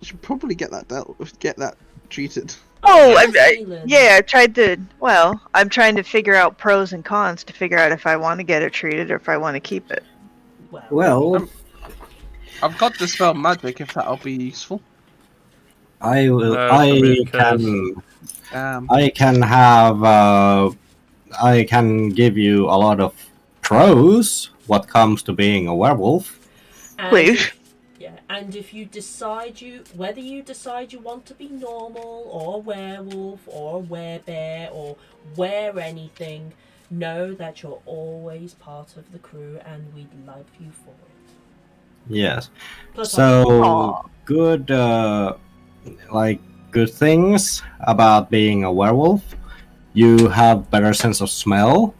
Speaker 5: You should probably get that dealt with, get that treated.
Speaker 6: Oh,
Speaker 2: Yes, Aelin.
Speaker 6: yeah. I tried to. Well, I'm trying to figure out pros and cons to figure out if I want to get it treated or if I want to keep it.
Speaker 3: Well,
Speaker 5: I've got dispel magic if that'll be useful.
Speaker 3: I will.
Speaker 1: No,
Speaker 3: I
Speaker 1: somebody
Speaker 3: can.
Speaker 5: Um,
Speaker 3: I can have. I can give you a lot of pros. What comes to being a werewolf?
Speaker 2: And
Speaker 6: Please.
Speaker 2: Yeah, and if you decide whether you decide you want to be normal or a werewolf or a werebear or wear anything, know that you're always part of the crew and we'd love you for it.
Speaker 3: Yes.
Speaker 2: Plus,
Speaker 3: So
Speaker 6: Aw.
Speaker 3: good. Good things about being a werewolf. You have better sense of smell.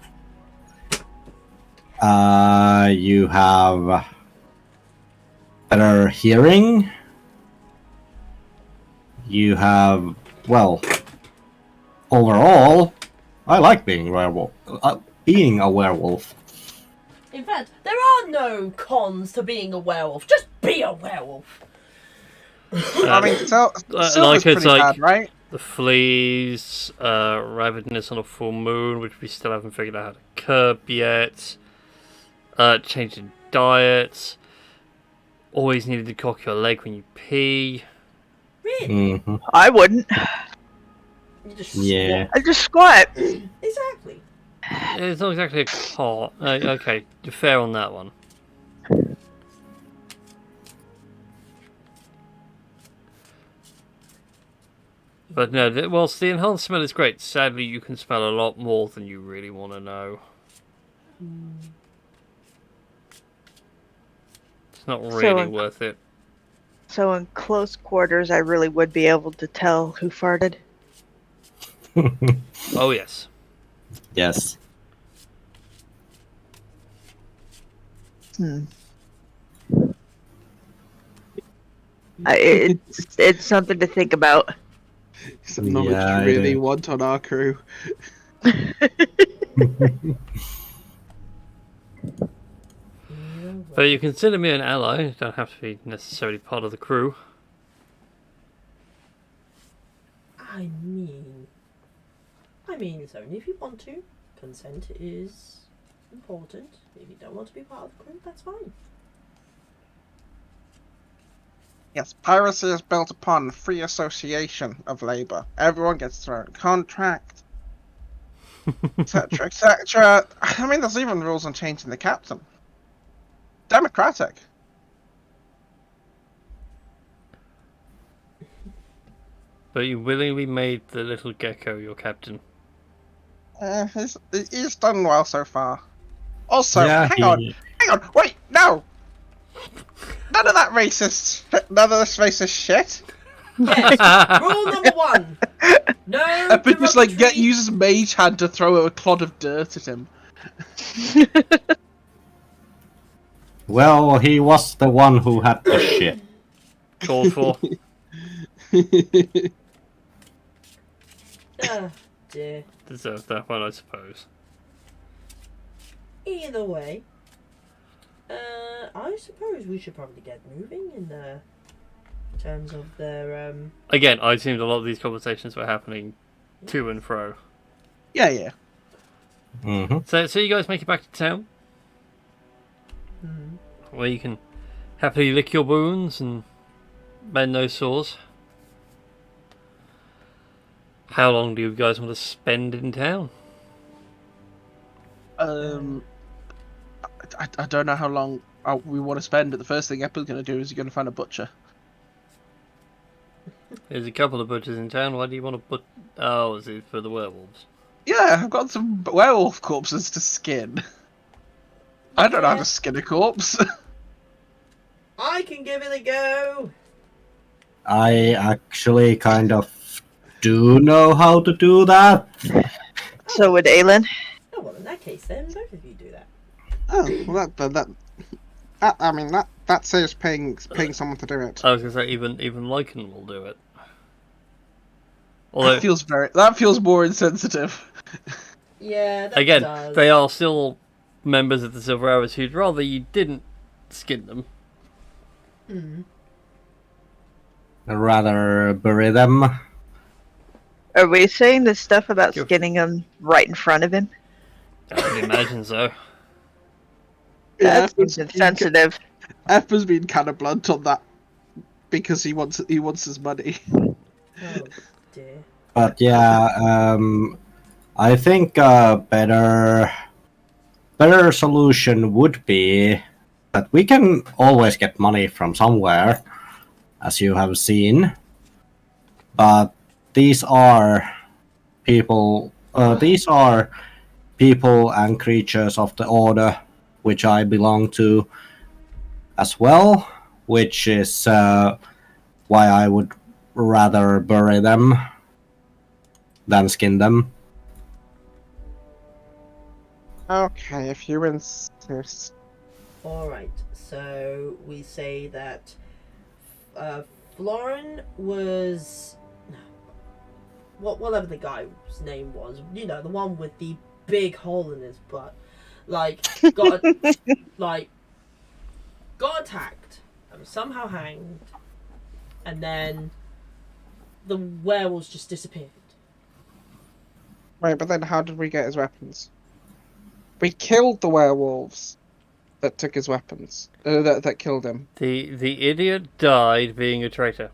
Speaker 3: You have better hearing. You have, well, overall, I like being a werewolf. Being a werewolf.
Speaker 2: in fact, there are no cons to being a werewolf. Just be a werewolf.
Speaker 5: I mean, Silver's
Speaker 1: like it's
Speaker 5: pretty
Speaker 1: like
Speaker 5: bad, right?
Speaker 1: the fleas, ravenous on a full moon, which we still haven't figured out how to curb yet. Changing diets. Always needed to cock your leg when you pee.
Speaker 2: Really?
Speaker 3: Hmm.
Speaker 6: I wouldn't.
Speaker 2: You just
Speaker 3: Yeah.
Speaker 6: I just squat.
Speaker 2: Exactly.
Speaker 1: It's not exactly a cot. Okay, you're fair on that one. But no, whilst the enhanced smell is great, sadly you can smell a lot more than you really want to know. It's not really worth it.
Speaker 6: So in close quarters, I really would be able to tell who farted.
Speaker 1: Oh yes.
Speaker 3: Yes.
Speaker 6: It's something to think about.
Speaker 5: Some knowledge
Speaker 3: Yeah,
Speaker 5: you
Speaker 3: I
Speaker 5: really
Speaker 3: do.
Speaker 5: want on our crew.
Speaker 1: But you consider me an ally. You don't have to be necessarily part of the crew.
Speaker 2: I mean, it's only if you want to. Consent is important. If you don't want to be part of the crew, that's fine.
Speaker 5: Yes, piracy is built upon free association of labour. Everyone gets their own contract, etc., etc. I mean, there's even rules on changing the captain. Democratic.
Speaker 1: But you willingly made the little gecko your captain.
Speaker 5: He's done well so far. Also,
Speaker 3: Yeah,
Speaker 5: hang on, wait, no! None of this racist shit.
Speaker 2: Yes. Rule number 1. No.
Speaker 5: But just like
Speaker 2: derogatory-
Speaker 5: uses mage hand to throw a clod of dirt at him.
Speaker 3: Well, he was the one who had the shit.
Speaker 1: Called for.
Speaker 2: Oh, dear.
Speaker 1: Deserved that one, I suppose.
Speaker 2: Either way, I suppose we should probably get moving in terms of their
Speaker 1: Again, I assumed a lot of these conversations were happening to and fro.
Speaker 5: Yeah.
Speaker 3: Hmm.
Speaker 1: So you guys make it back to town, where you can happily lick your wounds and mend those sores. How long do you guys want to spend in town?
Speaker 5: I don't know how long we want to spend, but the first thing Apple's going to do is he's going to find a butcher.
Speaker 1: There's a couple of butchers in town. Why do you want to put? Oh, is it for the werewolves?
Speaker 5: Yeah, I've got some werewolf corpses to skin. I don't know how to skin a corpse.
Speaker 2: I can give it a go.
Speaker 3: I actually kind of do know how to do that.
Speaker 6: So would Aelin?
Speaker 2: Oh well, in that case, then both of you do that.
Speaker 5: Oh, well, I mean, that saves paying someone to do it.
Speaker 1: I was gonna say even Lycan will do it. Although
Speaker 5: That feels more insensitive.
Speaker 2: Yeah, that
Speaker 1: again,
Speaker 2: does.
Speaker 1: they are still members of the Silver Arrows who'd rather you didn't skin them.
Speaker 2: Mm.
Speaker 3: I'd rather bury them.
Speaker 6: Are we saying this stuff about
Speaker 1: Go-
Speaker 6: skinning him right in front of him?
Speaker 1: I would imagine so.
Speaker 6: That
Speaker 5: F
Speaker 6: seems insensitive.
Speaker 5: has been kind of blunt on that because he wants his money.
Speaker 2: Oh dear.
Speaker 3: But yeah, I think a better solution would be that we can always get money from somewhere, as you have seen. But these are people. These are people and creatures of the order which I belong to as well, which is why I would rather bury them than skin them.
Speaker 5: Okay, if you insist.
Speaker 2: Alright, so we say that Florin was. Whatever the guy's name was, you know, the one with the big hole in his butt, like, got attacked and was somehow hanged, and then the werewolves just disappeared.
Speaker 5: Right, but then how did we get his weapons? We killed the werewolves that took his weapons. That killed him.
Speaker 1: The idiot died being a traitor.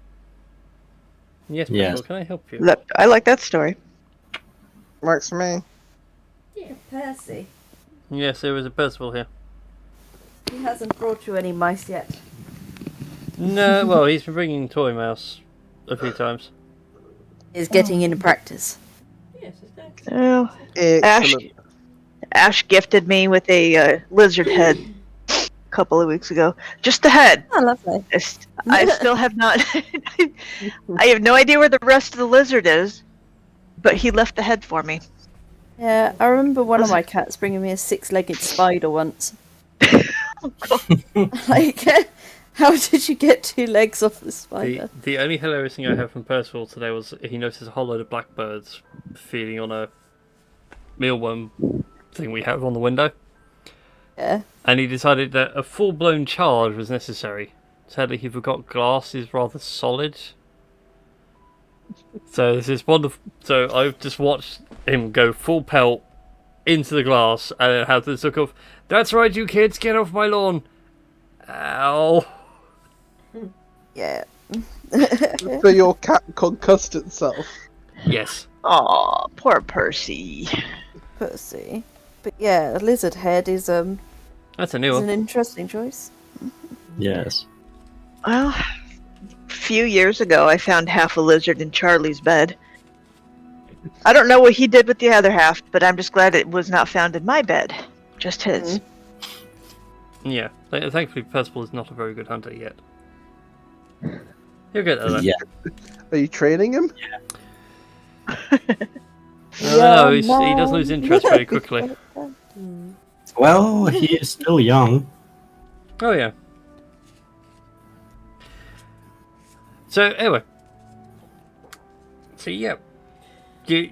Speaker 1: Yes,
Speaker 3: Yes.
Speaker 1: Percival, can I help you?
Speaker 6: Look, I like that story.
Speaker 5: Works for me.
Speaker 2: Yeah.
Speaker 4: Percy,
Speaker 1: Yes, there was a Percival here.
Speaker 4: he hasn't brought you any mice yet.
Speaker 1: No, well, he's been bringing Toy Mouse a few times.
Speaker 4: He's getting into practice.
Speaker 2: Yes, exactly.
Speaker 6: Oh,
Speaker 5: Excellent.
Speaker 6: Ash gifted me with a lizard head a couple of weeks ago. Just the head.
Speaker 4: Oh, lovely.
Speaker 6: I still have not. I have no idea where the rest of the lizard is, but he left the head for me.
Speaker 4: Yeah, I remember one of my cats bringing me a six-legged spider once. Like, how did you get two legs off the spider?
Speaker 1: The only hilarious thing I heard from Percival today was he noticed a whole load of blackbirds feeding on a mealworm thing we have on the window.
Speaker 4: Yeah.
Speaker 1: And he decided that a full-blown charge was necessary. Sadly, he forgot glass is rather solid. So this is wonderful. So I've just watched him go full pelt into the glass and then have this look of, "That's right, you kids, get off my lawn." Ow.
Speaker 4: Yeah.
Speaker 5: So your cat concussed itself.
Speaker 1: Yes.
Speaker 6: Aw, poor Percy.
Speaker 4: Percy. But yeah, a lizard head is
Speaker 1: That's a new
Speaker 4: is
Speaker 1: one.
Speaker 4: an interesting choice.
Speaker 3: Yes.
Speaker 6: Well, a few years ago, I found half a lizard in Charlie's bed. I don't know what he did with the other half, but I'm just glad it was not found in my bed. Just his.
Speaker 1: Yeah. Thankfully, Percival is not a very good hunter yet. He'll get there though.
Speaker 3: Yeah.
Speaker 5: Are you training him?
Speaker 1: No, he does lose interest very quickly.
Speaker 3: Well, he is still young.
Speaker 1: Oh yeah. So anyway, so yeah, the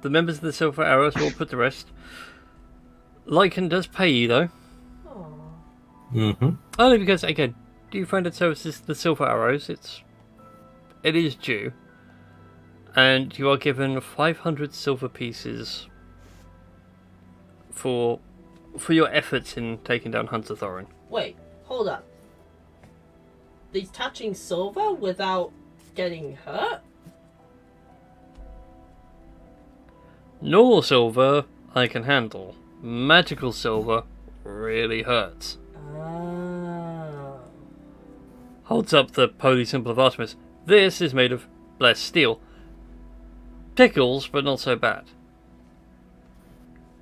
Speaker 1: members of the Silver Arrows will put to rest. Lycan does pay you though,
Speaker 2: Aw.
Speaker 3: Mm-hmm.
Speaker 1: only because again, you find it services the Silver Arrows. It is due, and you are given 500 silver pieces for your efforts in taking down Hunter Thorin.
Speaker 2: Wait, hold up. He's touching silver without getting hurt?
Speaker 1: Normal silver I can handle. Magical silver really hurts.
Speaker 2: Oh.
Speaker 1: Holds up the holy symbol of Artemis. This is made of blessed steel. Tickles, but not so bad.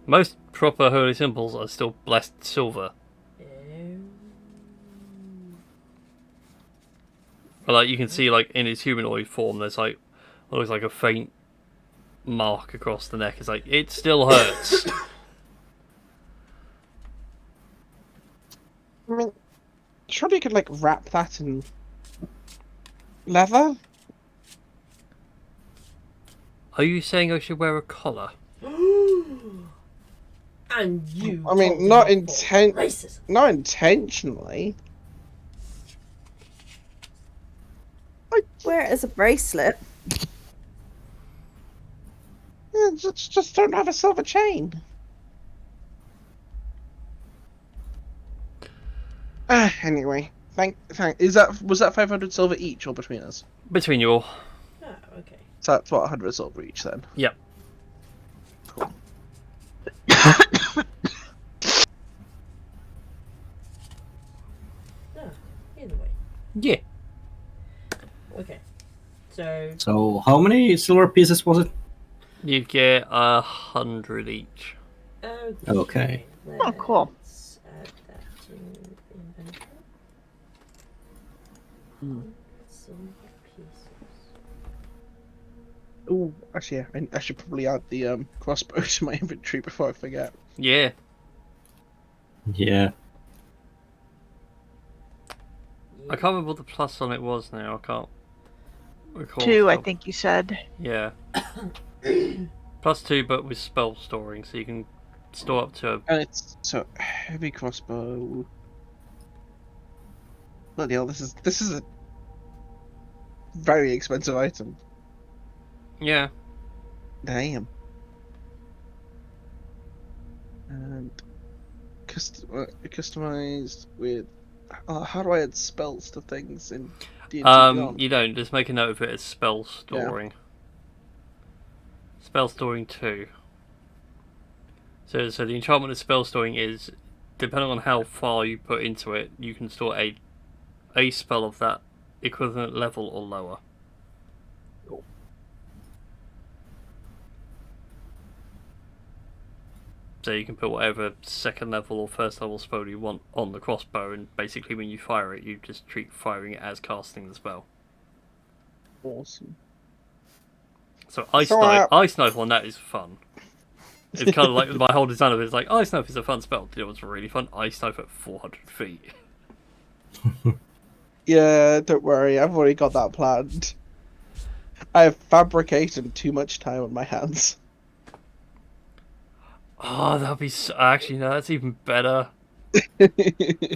Speaker 1: Most proper holy symbols are still blessed silver. But like you can see, like in his humanoid form, there's like what looks like a faint mark across the neck. It's like it still hurts.
Speaker 5: I mean, surely you could like wrap that in leather.
Speaker 1: Are you saying I should wear a collar?
Speaker 2: And you.
Speaker 5: I mean,
Speaker 2: told
Speaker 5: not
Speaker 2: him for racism.
Speaker 5: not intentionally.
Speaker 4: Wear it as a bracelet.
Speaker 5: Yeah, just don't have a silver chain. Anyway, was that 500 silver each or between us?
Speaker 1: Between you all.
Speaker 2: Oh, okay.
Speaker 5: So that's what 100 silver each then.
Speaker 1: Yep.
Speaker 5: Cool.
Speaker 2: Either way.
Speaker 1: Yeah.
Speaker 2: Okay. So.
Speaker 3: So how many silver pieces was it?
Speaker 1: You get 100 each.
Speaker 3: Okay.
Speaker 6: Oh, cool.
Speaker 2: Let's add that to inventory. Silver pieces.
Speaker 5: Ooh, actually, yeah, I should probably add the crossbow to my inventory before I forget.
Speaker 1: Yeah.
Speaker 3: Yeah.
Speaker 1: I can't remember what the plus on it was now. I can't recall.
Speaker 6: 2, I think you said.
Speaker 1: Yeah. +2, but with spell storing, so you can store up to.
Speaker 5: And it's so heavy crossbow. Bloody hell, this is a very expensive item.
Speaker 1: Yeah.
Speaker 5: Damn. And customized with. How do I add spells to things in D&D Beyond?
Speaker 1: You don't. Just make a note of it as spell storing. Spell storing 2. So the enchantment of spell storing is, depending on how far you put into it, you can store a spell of that equivalent level or lower. So you can put whatever second level or first level spell you want on the crossbow, and basically when you fire it, you just treat firing it as casting the spell.
Speaker 5: Awesome.
Speaker 1: So Ice Knife on that is fun. It's kind of like my whole design of it is like Ice Knife is a fun spell. You know what's really fun? Ice Knife at 400 feet.
Speaker 5: Yeah, don't worry, I've already got that planned. I have fabricated too much time on my hands.
Speaker 1: Oh, that'd be actually no, that's even better.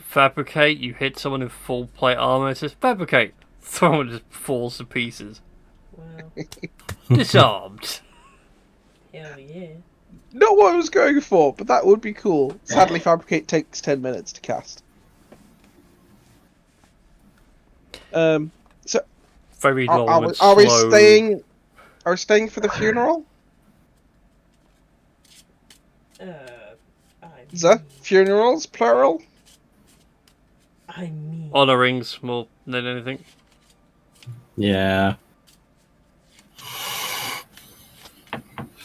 Speaker 1: Fabricate. You hit someone in full plate armor. It says fabricate. Someone just falls to pieces.
Speaker 2: Wow.
Speaker 1: Disarmed.
Speaker 2: Hell yeah.
Speaker 5: Not what I was going for, but that would be cool. Sadly, fabricate takes 10 minutes to cast. So
Speaker 1: Very long and
Speaker 5: are we
Speaker 1: slow.
Speaker 5: staying for the funeral? The funerals, plural?
Speaker 2: I mean.
Speaker 1: Honorings more than anything.
Speaker 3: Yeah.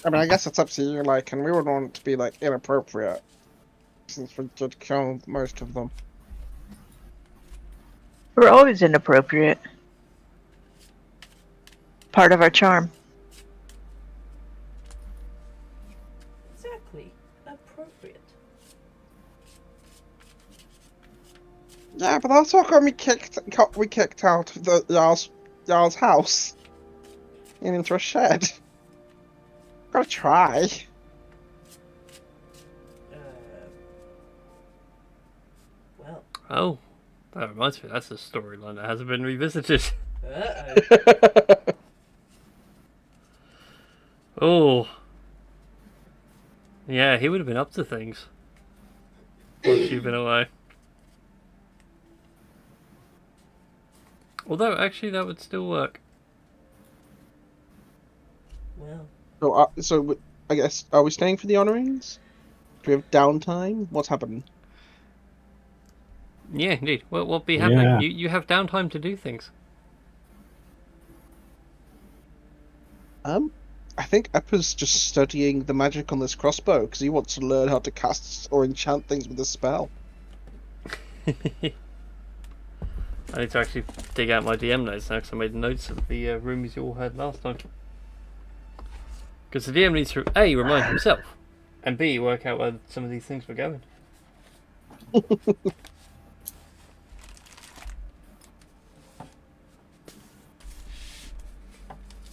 Speaker 5: I mean, I guess it's up to you, like, and we would want it to be, like, inappropriate. Since we did kill most of them.
Speaker 6: We're always inappropriate. Part of our charm.
Speaker 2: Exactly. Appropriate.
Speaker 5: Yeah, but that's what got me kicked out of the Jarl's house. And into a shed. Gotta try.
Speaker 2: Well.
Speaker 1: Oh, that reminds me. That's a storyline that hasn't been revisited.
Speaker 2: Uh-oh.
Speaker 1: Oh. Yeah, he would have been up to things. Once you've been away. Although, actually, that would still work.
Speaker 2: Well.
Speaker 5: So I guess, are we staying for the honorings? Do we have downtime? What's happening?
Speaker 1: Yeah, indeed. What'll be happening?
Speaker 3: Yeah.
Speaker 1: You have downtime to do things.
Speaker 5: I think Eppa's just studying the magic on this crossbow because he wants to learn how to cast or enchant things with a spell.
Speaker 1: I need to actually dig out my DM notes now because I made notes of the rooms you all had last time. Because the DM needs to A, remind himself, and B, work out where some of these things were going.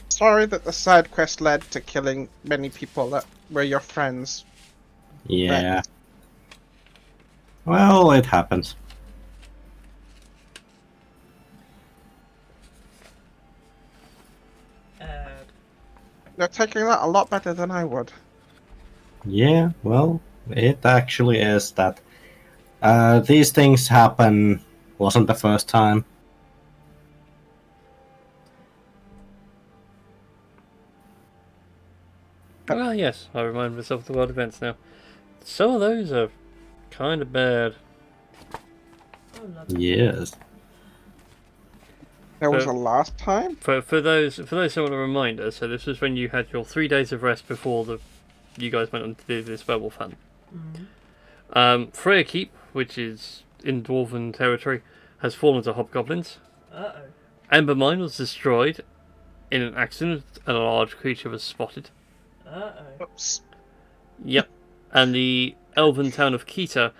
Speaker 5: Sorry that the side quest led to killing many people that were your friends.
Speaker 3: Yeah. Well, it happens.
Speaker 5: You're taking that a lot better than I would.
Speaker 3: Yeah, well, it actually is that. These things happen. Wasn't the first time.
Speaker 1: Well, yes, I remind myself of the world events now. Some of those are kind of bad.
Speaker 3: Yes.
Speaker 5: There was
Speaker 1: But-
Speaker 5: a last time?
Speaker 1: For those who want a reminder, so this was when you had your 3 days of rest before you guys went on to do this werewolf hunt. Freya Keep, which is in Dwarven territory, has fallen to hobgoblins.
Speaker 2: Uh-oh.
Speaker 1: Ember Mine was destroyed in an accident and a large creature was spotted.
Speaker 2: Uh-oh.
Speaker 5: Oops.
Speaker 1: Yep. And the elven town of Kita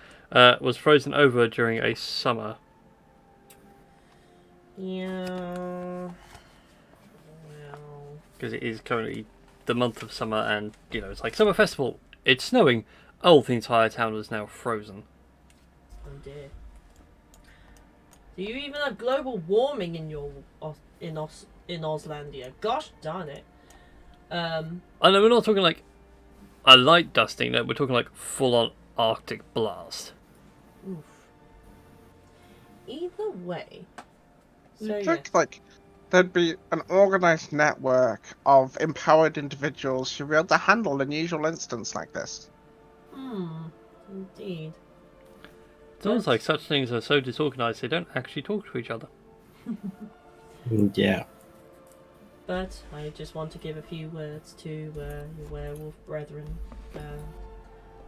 Speaker 1: was frozen over during a summer.
Speaker 2: Yeah. Well.
Speaker 1: Because it is currently the month of summer and, it's like summer festival. It's snowing. Oh, the entire town is now frozen.
Speaker 2: Oh dear. Do you even have global warming in your in Oslandia? Gosh darn it.
Speaker 1: I know we're not talking like a light dusting, no, we're talking like full-on Arctic blast.
Speaker 2: Oof. Either way. So
Speaker 5: You'd
Speaker 2: yeah.
Speaker 5: think, like, there'd be an organized network of empowered individuals who'd be able to handle an unusual instance like this.
Speaker 2: Indeed.
Speaker 1: It's almost like such things are so disorganized they don't actually talk to each other.
Speaker 3: Yeah.
Speaker 2: But I just want to give a few words to your werewolf brethren.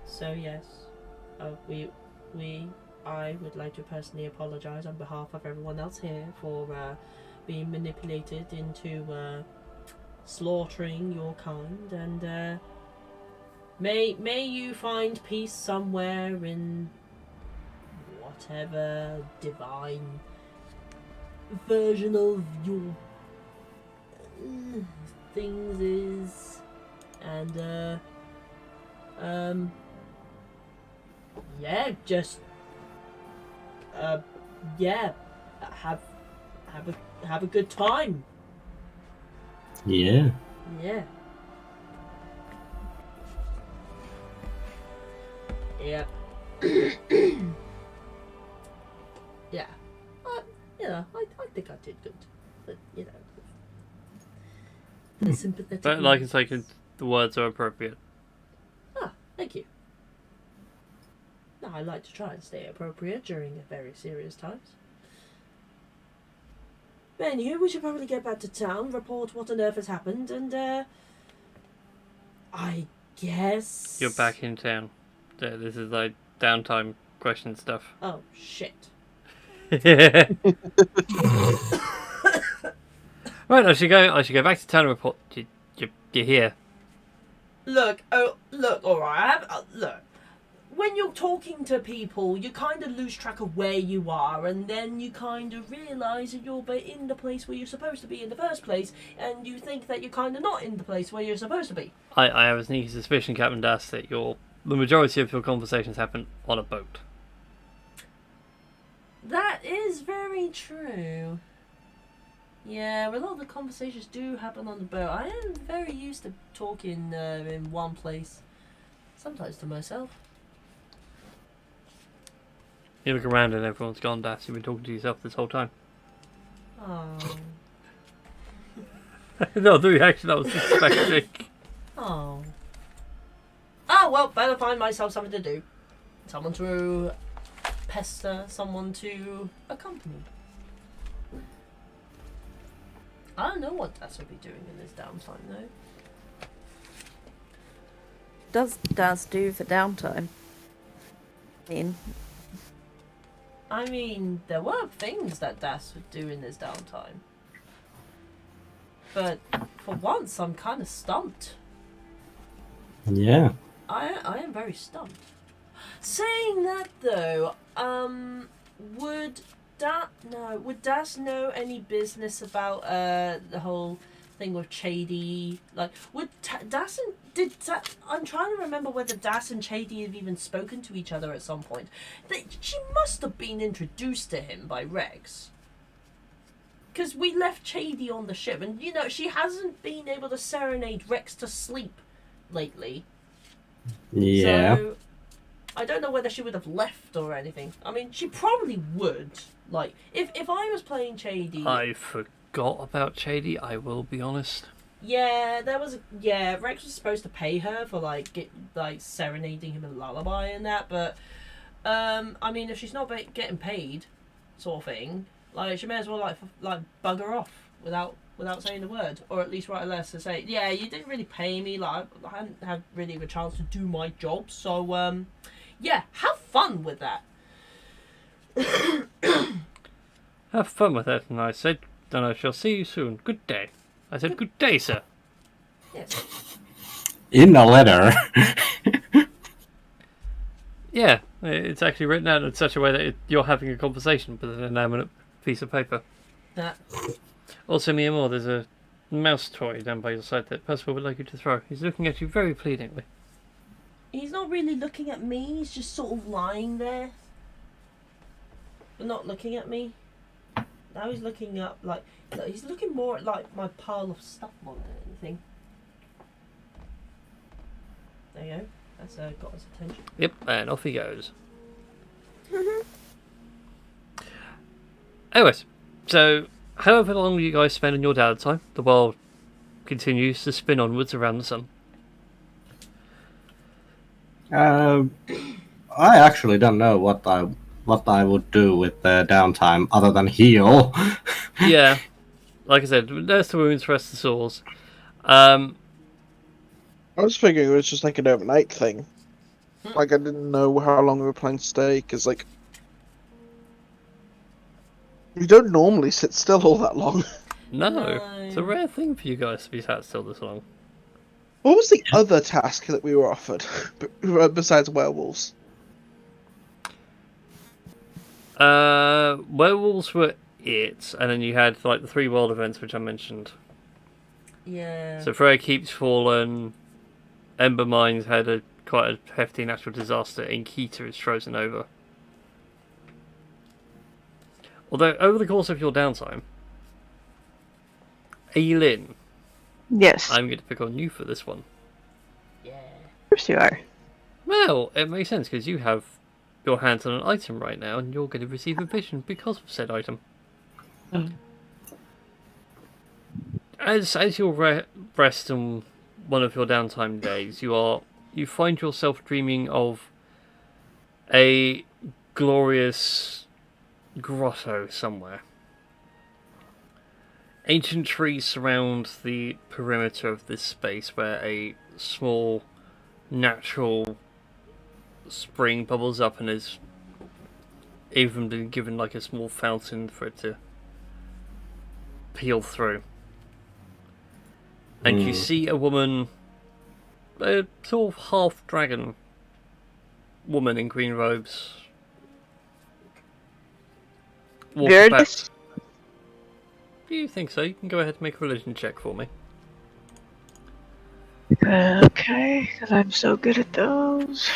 Speaker 2: So yes, I would like to personally apologise on behalf of everyone else here for being manipulated into slaughtering your kind, and may you find peace somewhere in whatever divine version of your things is, and yeah, just yeah, have a good time.
Speaker 3: Yeah.
Speaker 2: Yeah. Yeah. Yeah. I think I did good. But, the sympathetic.
Speaker 1: But like
Speaker 2: ones.
Speaker 1: it's like the words are appropriate.
Speaker 2: Ah, thank you. No, I like to try and stay appropriate during very serious times. Anywho, we should probably get back to town, report what on earth has happened, and I guess
Speaker 1: You're back in town. This is like downtime question stuff.
Speaker 2: Oh shit.
Speaker 1: Right, I should go back to town and report. You're here.
Speaker 2: Look, alright, look. When you're talking to people, you kind of lose track of where you are, and then you kind of realise that you're in the place where you're supposed to be in the first place, and you think that you're kind of not in the place where you're supposed to be.
Speaker 1: I have a sneaky suspicion, Captain Das, that the majority of your conversations happen on a boat.
Speaker 2: That is very true. Yeah, a lot of the conversations do happen on the boat. I am very used to talking in one place, sometimes to myself.
Speaker 1: You look around and everyone's gone, Das. You've been talking to yourself this whole time.
Speaker 2: Oh.
Speaker 1: No, the reaction I was expecting.
Speaker 2: Oh. Oh, well, better find myself something to do. Someone to pester, someone to accompany. I don't know what Das will be doing in his downtime, though.
Speaker 4: Does do for downtime? I mean,
Speaker 2: I mean, there were things that Das would do in his downtime. But for once, I'm kind of stumped.
Speaker 3: Yeah.
Speaker 2: I am very stumped. Saying that though, would Das know any business about the whole thing with Chady? Like, would Das and I'm trying to remember whether Das and Chady have even spoken to each other at some point. She must have been introduced to him by Rex. Because we left Chady on the ship, and she hasn't been able to serenade Rex to sleep lately.
Speaker 3: Yeah.
Speaker 2: So, I don't know whether she would have left or anything. I mean, she probably would. Like, if I was playing Chady...
Speaker 1: I forgot about Chady, I will be honest.
Speaker 2: Yeah, Rex was supposed to pay her for, serenading him a lullaby and that, but, I mean, if she's not getting paid, sort of thing, she may as well, bug her off without saying the word, or at least write a letter to say, yeah, you didn't really pay me, I hadn't had really a chance to do my job, so, yeah, have fun with that.
Speaker 1: Have fun with it, and I said, and I shall see you soon. Good day. I said, good day, sir.
Speaker 2: Yes.
Speaker 3: In a letter.
Speaker 1: Yeah, it's actually written out in such a way that you're having a conversation with an inanimate piece of paper. Also, Miyamura, there's a mouse toy down by your side that Percival would like you to throw. He's looking at you very pleadingly.
Speaker 2: He's not really looking at me, he's just sort of lying there. But not looking at me. Now he's looking up, he's looking more at, my pile of stuff more than anything. There you go. That's got his attention.
Speaker 1: Yep, and off he goes. Anyways, so however long you guys spend in your downtime, the world continues to spin onwards around the sun.
Speaker 3: I actually don't know what I would do with the downtime other than heal.
Speaker 1: Yeah, like I said, nurse the wounds, rest the sores.
Speaker 5: I was figuring it was just like an overnight thing. I didn't know how long we were planning to stay, because, we don't normally sit still all that long.
Speaker 1: No, it's a rare thing for you guys to be sat still this long.
Speaker 5: What was the other task that we were offered, besides werewolves?
Speaker 1: Werewolves were it, and then you had, the 3 world events which I mentioned.
Speaker 2: Yeah.
Speaker 1: So Freya Keeps Fallen, Ember Mines had quite a hefty natural disaster, and Kita is frozen over. Although, over the course of your downtime, Aylin,
Speaker 6: Yes.
Speaker 1: I'm going to pick on you for this one.
Speaker 2: Yeah.
Speaker 6: Of course you are.
Speaker 1: Well, it makes sense, because you have your hands on an item right now, and you're going to receive a vision because of said item. As you'll rest on one of your downtime days, you find yourself dreaming of a glorious grotto somewhere. Ancient trees surround the perimeter of this space where a small natural spring bubbles up and is even been given a small fountain for it to peel through. And you see a woman, a sort of half-dragon woman in green robes.
Speaker 6: Veritas?
Speaker 1: Do you think so? You can go ahead and make a religion check for me.
Speaker 6: Okay, because I'm so good at those.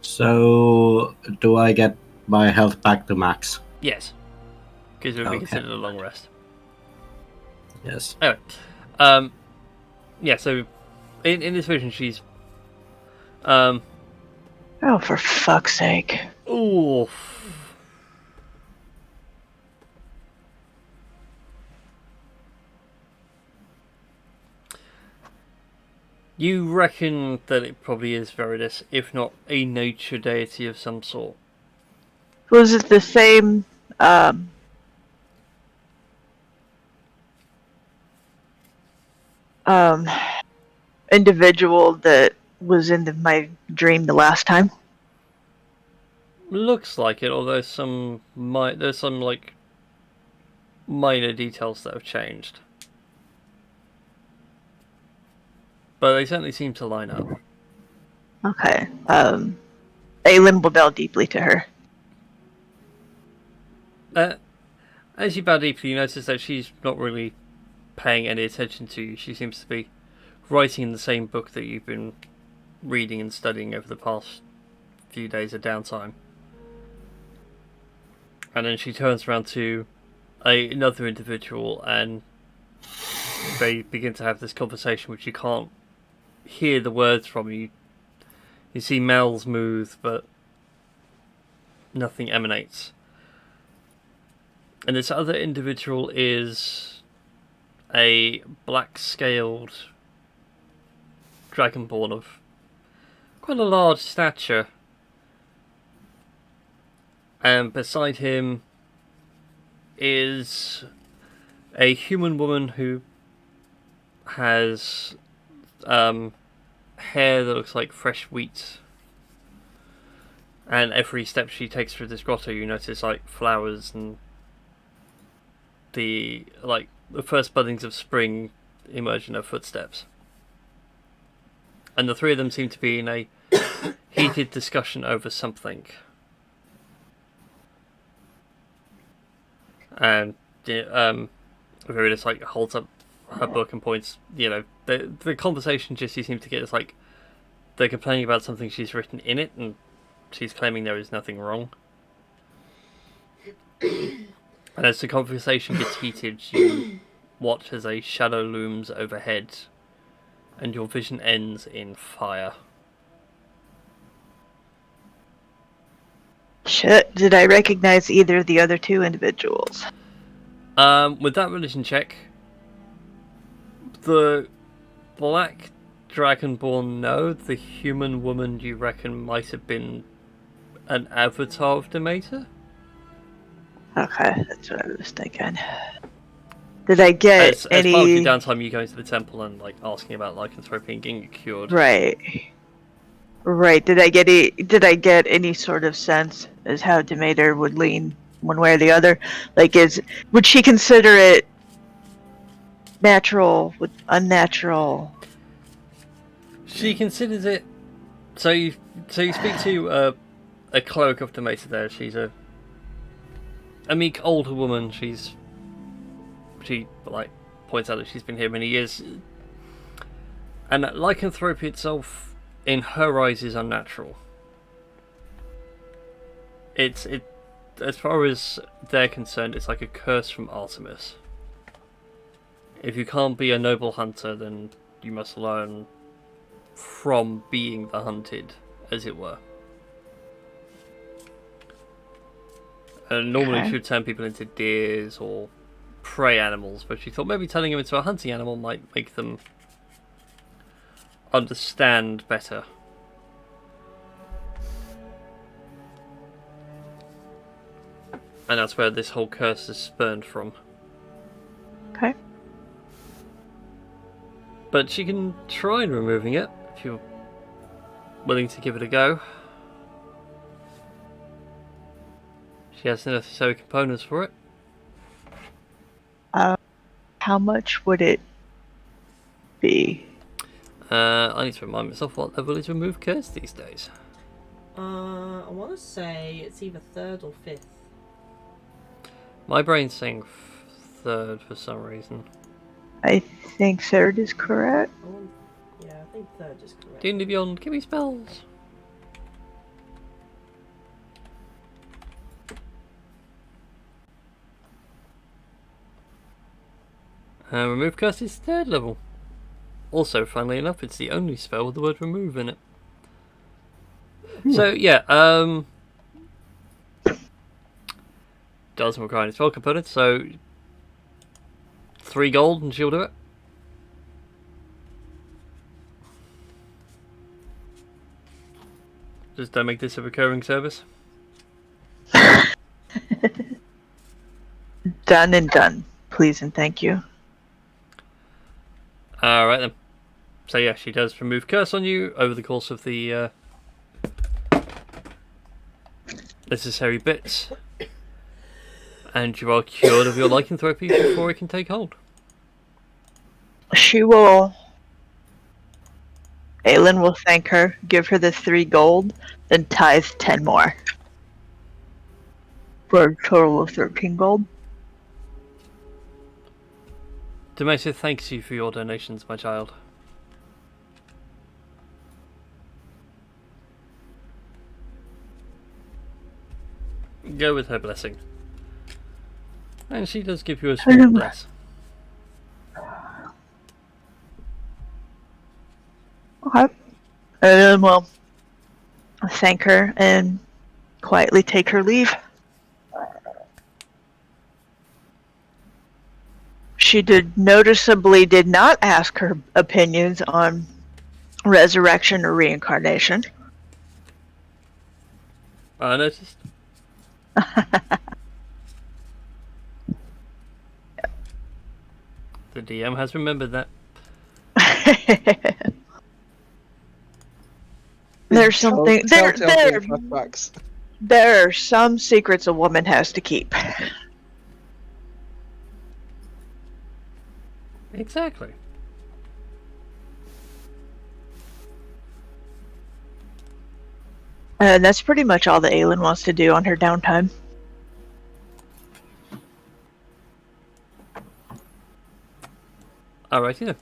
Speaker 3: So, do I get my health back to max?
Speaker 1: Yes. Because it would be
Speaker 3: Okay.
Speaker 1: considered a long rest.
Speaker 3: Yes.
Speaker 1: Anyway, yeah, so in this vision she's
Speaker 6: Oh, for fuck's sake.
Speaker 1: oof. You reckon that it probably is Veritas, if not a nature deity of some sort.
Speaker 6: Was it the same, individual that was in my dream the last time?
Speaker 1: Looks like it, although there's some like minor details that have changed. But they certainly seem to line up.
Speaker 6: Okay. Aelin will bow deeply to her.
Speaker 1: As you bow deeply, you notice that she's not really paying any attention to you. She seems to be writing in the same book that you've been reading and studying over the past few days of downtime. And then she turns around to another individual, and they begin to have this conversation, which you can't hear the words from. You see mouths move, but nothing emanates. And this other individual is a black-scaled dragonborn of quite a large stature. And beside him is a human woman who has hair that looks like fresh wheat. And every step she takes through this grotto, you notice like flowers and the first buddings of spring emerge in her footsteps. And the three of them seem to be in a heated discussion over something. And Vera just like holds up her book and points. You know, the conversation just you seem to get is like they're complaining about something she's written in it, and she's claiming there is nothing wrong. And as the conversation gets heated, you watch as a shadow looms overhead, and your vision ends in fire.
Speaker 6: Shit, did I recognize either of the other two individuals?
Speaker 1: With that religion check, the black dragonborn, no. The human woman you reckon might have been an avatar of Demeter?
Speaker 6: Okay, that's what I was thinking. Did I get any...
Speaker 1: As part of your downtime, you go into the temple and like asking about lycanthropy and getting it cured.
Speaker 6: Right. Did I get any sort of sense as how Demeter would lean one way or the other? Like, would she consider it natural, unnatural?
Speaker 1: She considers it. So you speak to a cleric of Demeter there. She's a meek older woman. She like points out that she's been here many years, and that lycanthropy itself, in her eyes, is unnatural. It as far as they're concerned, it's like a curse from Artemis. If you can't be a noble hunter, then you must learn from being the hunted, as it were. And normally she would turn people into deers or prey animals, but she thought maybe turning them into a hunting animal might make them understand better. And that's where this whole curse is spurned from.
Speaker 6: Okay.
Speaker 1: But she can try removing it, if you're willing to give it a go. She has the necessary components for it.
Speaker 6: How much would it be?
Speaker 1: I need to remind myself what level is remove curse these days.
Speaker 2: I want to say it's either 3rd or 5th.
Speaker 1: My brain's saying 3rd for some reason.
Speaker 6: I think 3rd is correct.
Speaker 2: Yeah, I think 3rd is correct.
Speaker 1: D&D Beyond, give me spells. Remove curse is 3rd level. Also, funnily enough, it's the only spell with the word remove in it. So, yeah, doesn't require any spell components, so 3 gold and she'll do it. Just don't make this a recurring service.
Speaker 6: Done and done. Please and thank you.
Speaker 1: Alright then. So yeah, she does remove curse on you over the course of the necessary bits, and you are cured of your lycanthropy before it can take hold.
Speaker 6: She will. Aelin will thank her, give her the 3 gold, then tithe 10 more. For a total of 13 gold.
Speaker 1: Demeter thanks you for your donations, my child. Go with her blessing. And she does give you a small bless.
Speaker 6: Okay. Aelin will thank her and quietly take her leave. She noticeably did not ask her opinions on resurrection or reincarnation.
Speaker 1: I noticed. The DM has remembered that.
Speaker 6: There's something
Speaker 5: Telltale flashbacks.
Speaker 6: there are some secrets a woman has to keep.
Speaker 1: Exactly.
Speaker 6: And that's pretty much all that Aelin wants to do on her downtime.
Speaker 1: Alrighty then.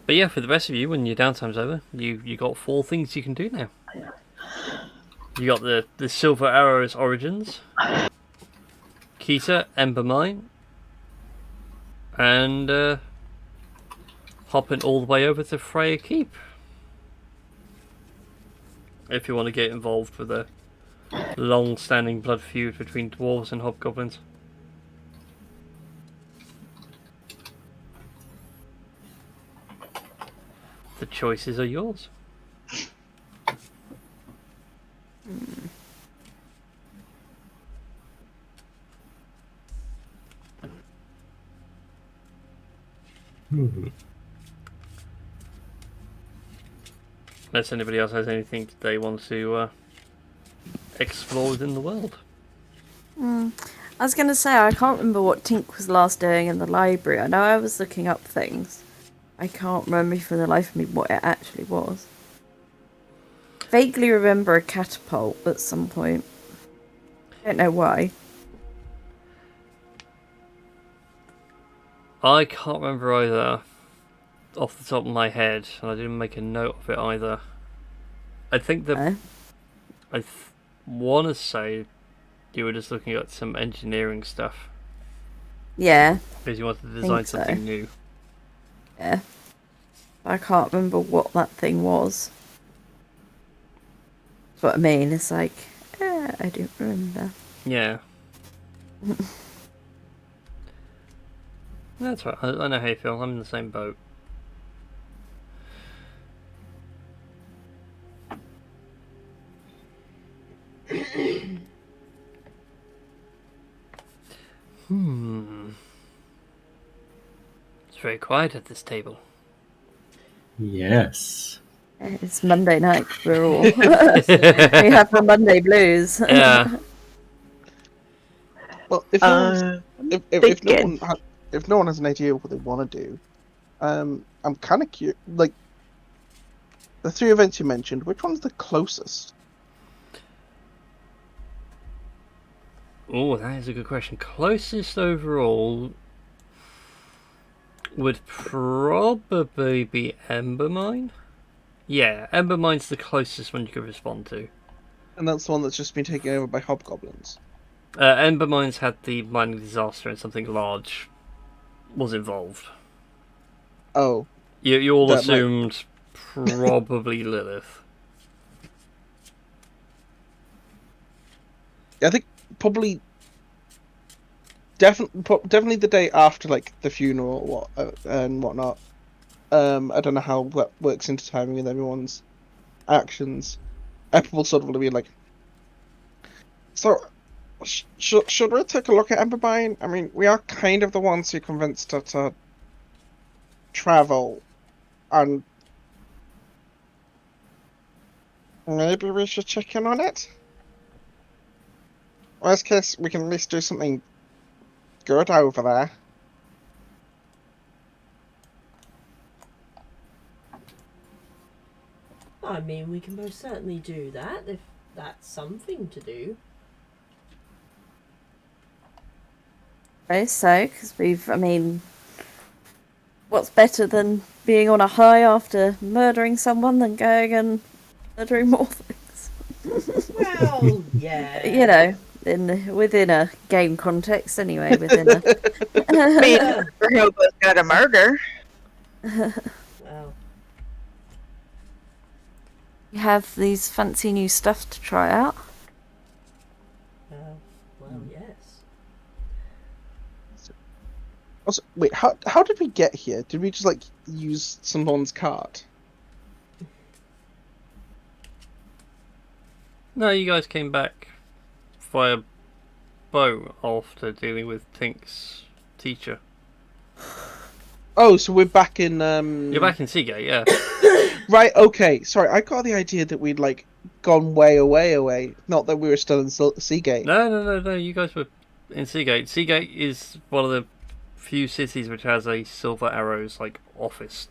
Speaker 1: But yeah, for the rest of you, when your downtime's over, you got 4 things you can do now. You got the Silver Arrow's Origins, Kita, Ember Mine, and hopping all the way over to Freya Keep. If you want to get involved with a long-standing blood feud between dwarves and hobgoblins. The choices are yours. Unless anybody else has anything they want to explore within the world.
Speaker 4: I was going to say, I can't remember what Tink was last doing in the library. I know I was looking up things. I can't remember for the life of me what it actually was. Vaguely remember a catapult at some point. I don't know why.
Speaker 1: I can't remember either off the top of my head, and I didn't make a note of it either. I think that I want to say you were just looking at some engineering stuff.
Speaker 4: Yeah.
Speaker 1: Because you wanted to design something new.
Speaker 4: Yeah. I can't remember what that thing was. That's what I mean. It's like, I don't remember.
Speaker 1: Yeah. That's right. I know how you feel. I'm in the same boat. It's very quiet at this table.
Speaker 3: Yes.
Speaker 4: It's Monday night. We're all we have the Monday blues.
Speaker 1: Yeah.
Speaker 5: Well, if no one has an idea of what they want to do, I'm kind of curious. Like the 3 events you mentioned, which one's the closest?
Speaker 1: Oh, that is a good question. Closest overall would probably be Ember Mine. Yeah, Ember Mine's the closest one you could respond to.
Speaker 5: And that's the one that's just been taken over by hobgoblins.
Speaker 1: Ember Mines had the mining disaster and something large was involved.
Speaker 5: Oh.
Speaker 1: You all assumed probably Lilith.
Speaker 5: I think probably definitely the day after like the funeral and whatnot. I don't know how that works into timing with everyone's actions. People sort of be like, so should we take a look at Embermine? I mean, we are kind of the ones who convinced her to travel, and maybe we should check in on it. Worst case, we can at least do something good over there.
Speaker 2: I mean, we can most certainly do that if that's something to do.
Speaker 4: Okay, so, because I mean, what's better than being on a high after murdering someone than going and murdering more things?
Speaker 2: Well, yeah.
Speaker 4: You know, within a game context, anyway. Within a.
Speaker 6: I mean, Hobo's got a murder.
Speaker 2: Well,
Speaker 4: You have these fancy new stuff to try out.
Speaker 2: well, yes.
Speaker 5: Also, wait, how did we get here? Did we just like use someone's cart?
Speaker 1: No, you guys came back via boat after dealing with Tink's teacher.
Speaker 5: Oh, so we're back in.
Speaker 1: You're back in Seagate, yeah.
Speaker 5: Right. Okay. Sorry, I got the idea that we'd like gone way away. Not that we were still in Seagate.
Speaker 1: No. You guys were in Seagate. Seagate is one of the few cities which has a Silver Arrows like office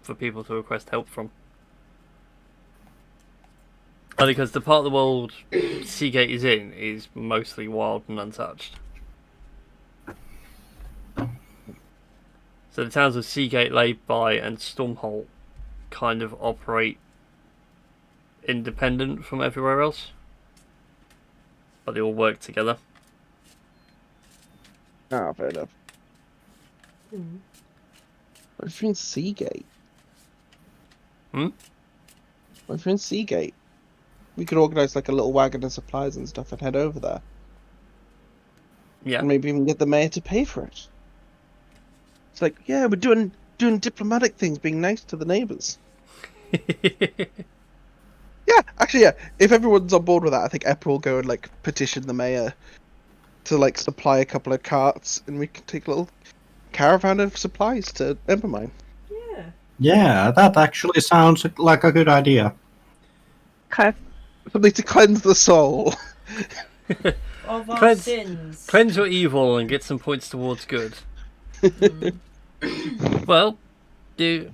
Speaker 1: for people to request help from. Only because the part of the world Seagate is in is mostly wild and untouched. So the towns of Seagate, Lay-by, and Stormholt kind of operate independent from everywhere else, but they all work together.
Speaker 5: Ah, fair enough. What if you're in Seagate? What if you're in Seagate? We could organise like a little wagon of supplies and stuff and head over there.
Speaker 1: Yeah.
Speaker 5: And maybe even get the mayor to pay for it. It's like, yeah, we're doing diplomatic things, being nice to the neighbours. Yeah, actually, yeah. If everyone's on board with that, I think Epper will go and like petition the mayor to like supply a couple of carts, and we can take a little caravan of supplies to Embermine.
Speaker 2: Yeah.
Speaker 3: Yeah, that actually sounds like a good idea.
Speaker 6: Okay.
Speaker 5: Something to cleanse the soul.
Speaker 2: Of our
Speaker 1: Cleanse-
Speaker 2: sins.
Speaker 1: Cleanse your evil and get some points towards good. Well, you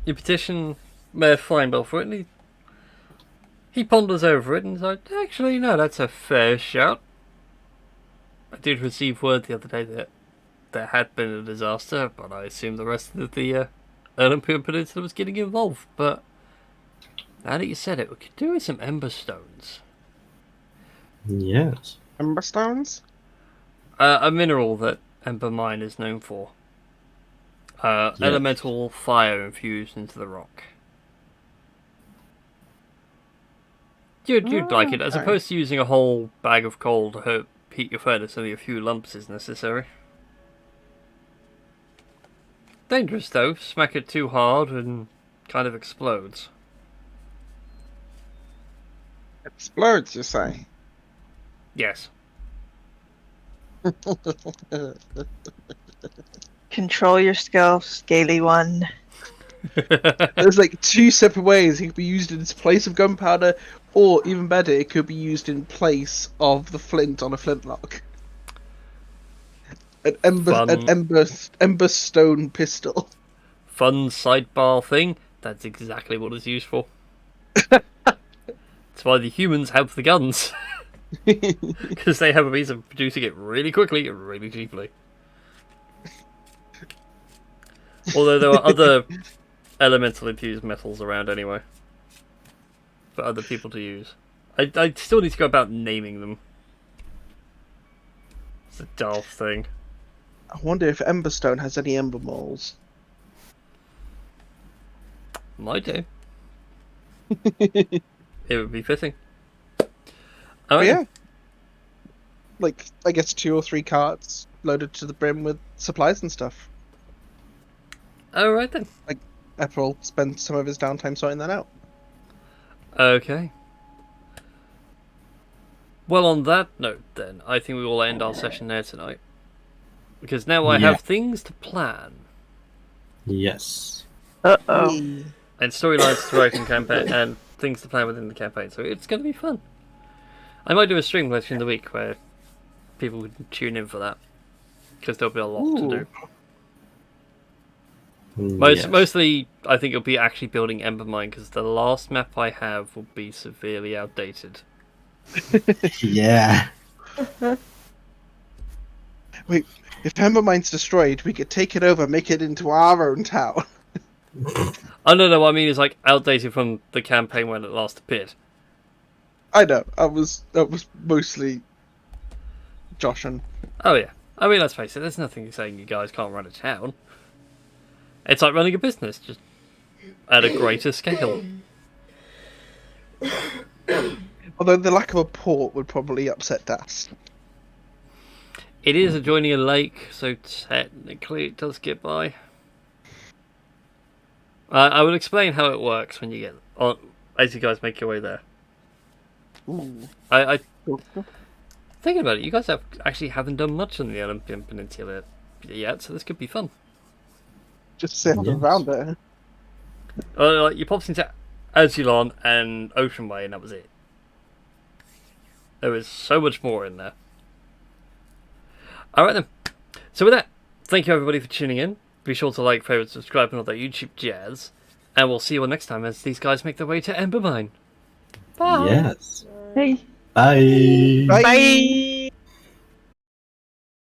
Speaker 1: petition Mayor Feinbell for it, and he ponders over it and is like, actually, no, that's a fair shout. I did receive word the other day that there had been a disaster, but I assume the rest of the Olympian Peninsula was getting involved. But now that you said it, we could do with some ember stones.
Speaker 3: Yes.
Speaker 5: Ember stones?
Speaker 1: A mineral that Ember Mine is known for. Elemental fire infused into the rock. You'd like it, as
Speaker 5: okay.
Speaker 1: opposed to using a whole bag of coal to heat your furnace. Only a few lumps is necessary. Dangerous though. Smack it too hard and kind of explodes.
Speaker 5: Explodes, you say?
Speaker 1: Yes.
Speaker 6: Control your skill, scaly one.
Speaker 5: There's like two separate ways. It could be used in its place of gunpowder, or even better, it could be used in place of the flint on a flintlock. An ember stone pistol.
Speaker 1: Fun sidebar thing. That's exactly what it's used for. That's why the humans have the guns. Because they have a means of producing it really quickly and really cheaply. Although there are other elemental infused metals around anyway. For other people to use. I still need to go about naming them. It's a daft thing.
Speaker 5: I wonder if Emberstone has any ember moles.
Speaker 1: Might do. It would be fitting.
Speaker 5: But yeah. Like, I guess 2 or 3 carts loaded to the brim with supplies and stuff.
Speaker 1: Alright then.
Speaker 5: Like, Epper spend some of his downtime sorting that out.
Speaker 1: Okay. Well, on that note then, I think we will end our session there tonight. Because now I have things to plan.
Speaker 3: Yes.
Speaker 6: Uh-oh.
Speaker 1: And storylines to write in campaign, and things to plan within the campaign, so it's going to be fun. I might do a stream later in the week where people would tune in for that, because there'll be a lot to do.
Speaker 3: Yes.
Speaker 1: Mostly, I think it'll be actually building Embermine, because the last map I have will be severely outdated.
Speaker 3: Yeah.
Speaker 5: Wait, if Embermine's destroyed, we could take it over, make it into our own town.
Speaker 1: Oh no, what I mean is like outdated from the campaign when it last appeared.
Speaker 5: I know. That was mostly Josh and.
Speaker 1: Oh yeah, I mean let's face it. There's nothing saying you guys can't run a town. It's like running a business, just at a greater scale.
Speaker 5: Although the lack of a port would probably upset Das.
Speaker 1: It is adjoining a lake, so technically it does get by. I will explain how it works when you get on, as you guys make your way there.
Speaker 5: Ooh.
Speaker 1: I thinking about it, you guys actually haven't done much on the Olympian Peninsula yet, so this could be fun.
Speaker 5: Just sailed around there.
Speaker 1: Like you popped into Azulon and Ocean Way, and that was it. There was so much more in there. Alright then. So with that, thank you everybody for tuning in. Be sure to like, favourite, subscribe, and all that YouTube jazz. And we'll see you all next time as these guys make their way to Embermine. Bye!
Speaker 3: Yes.
Speaker 6: Hey.
Speaker 3: Bye.
Speaker 5: Bye.
Speaker 6: Bye.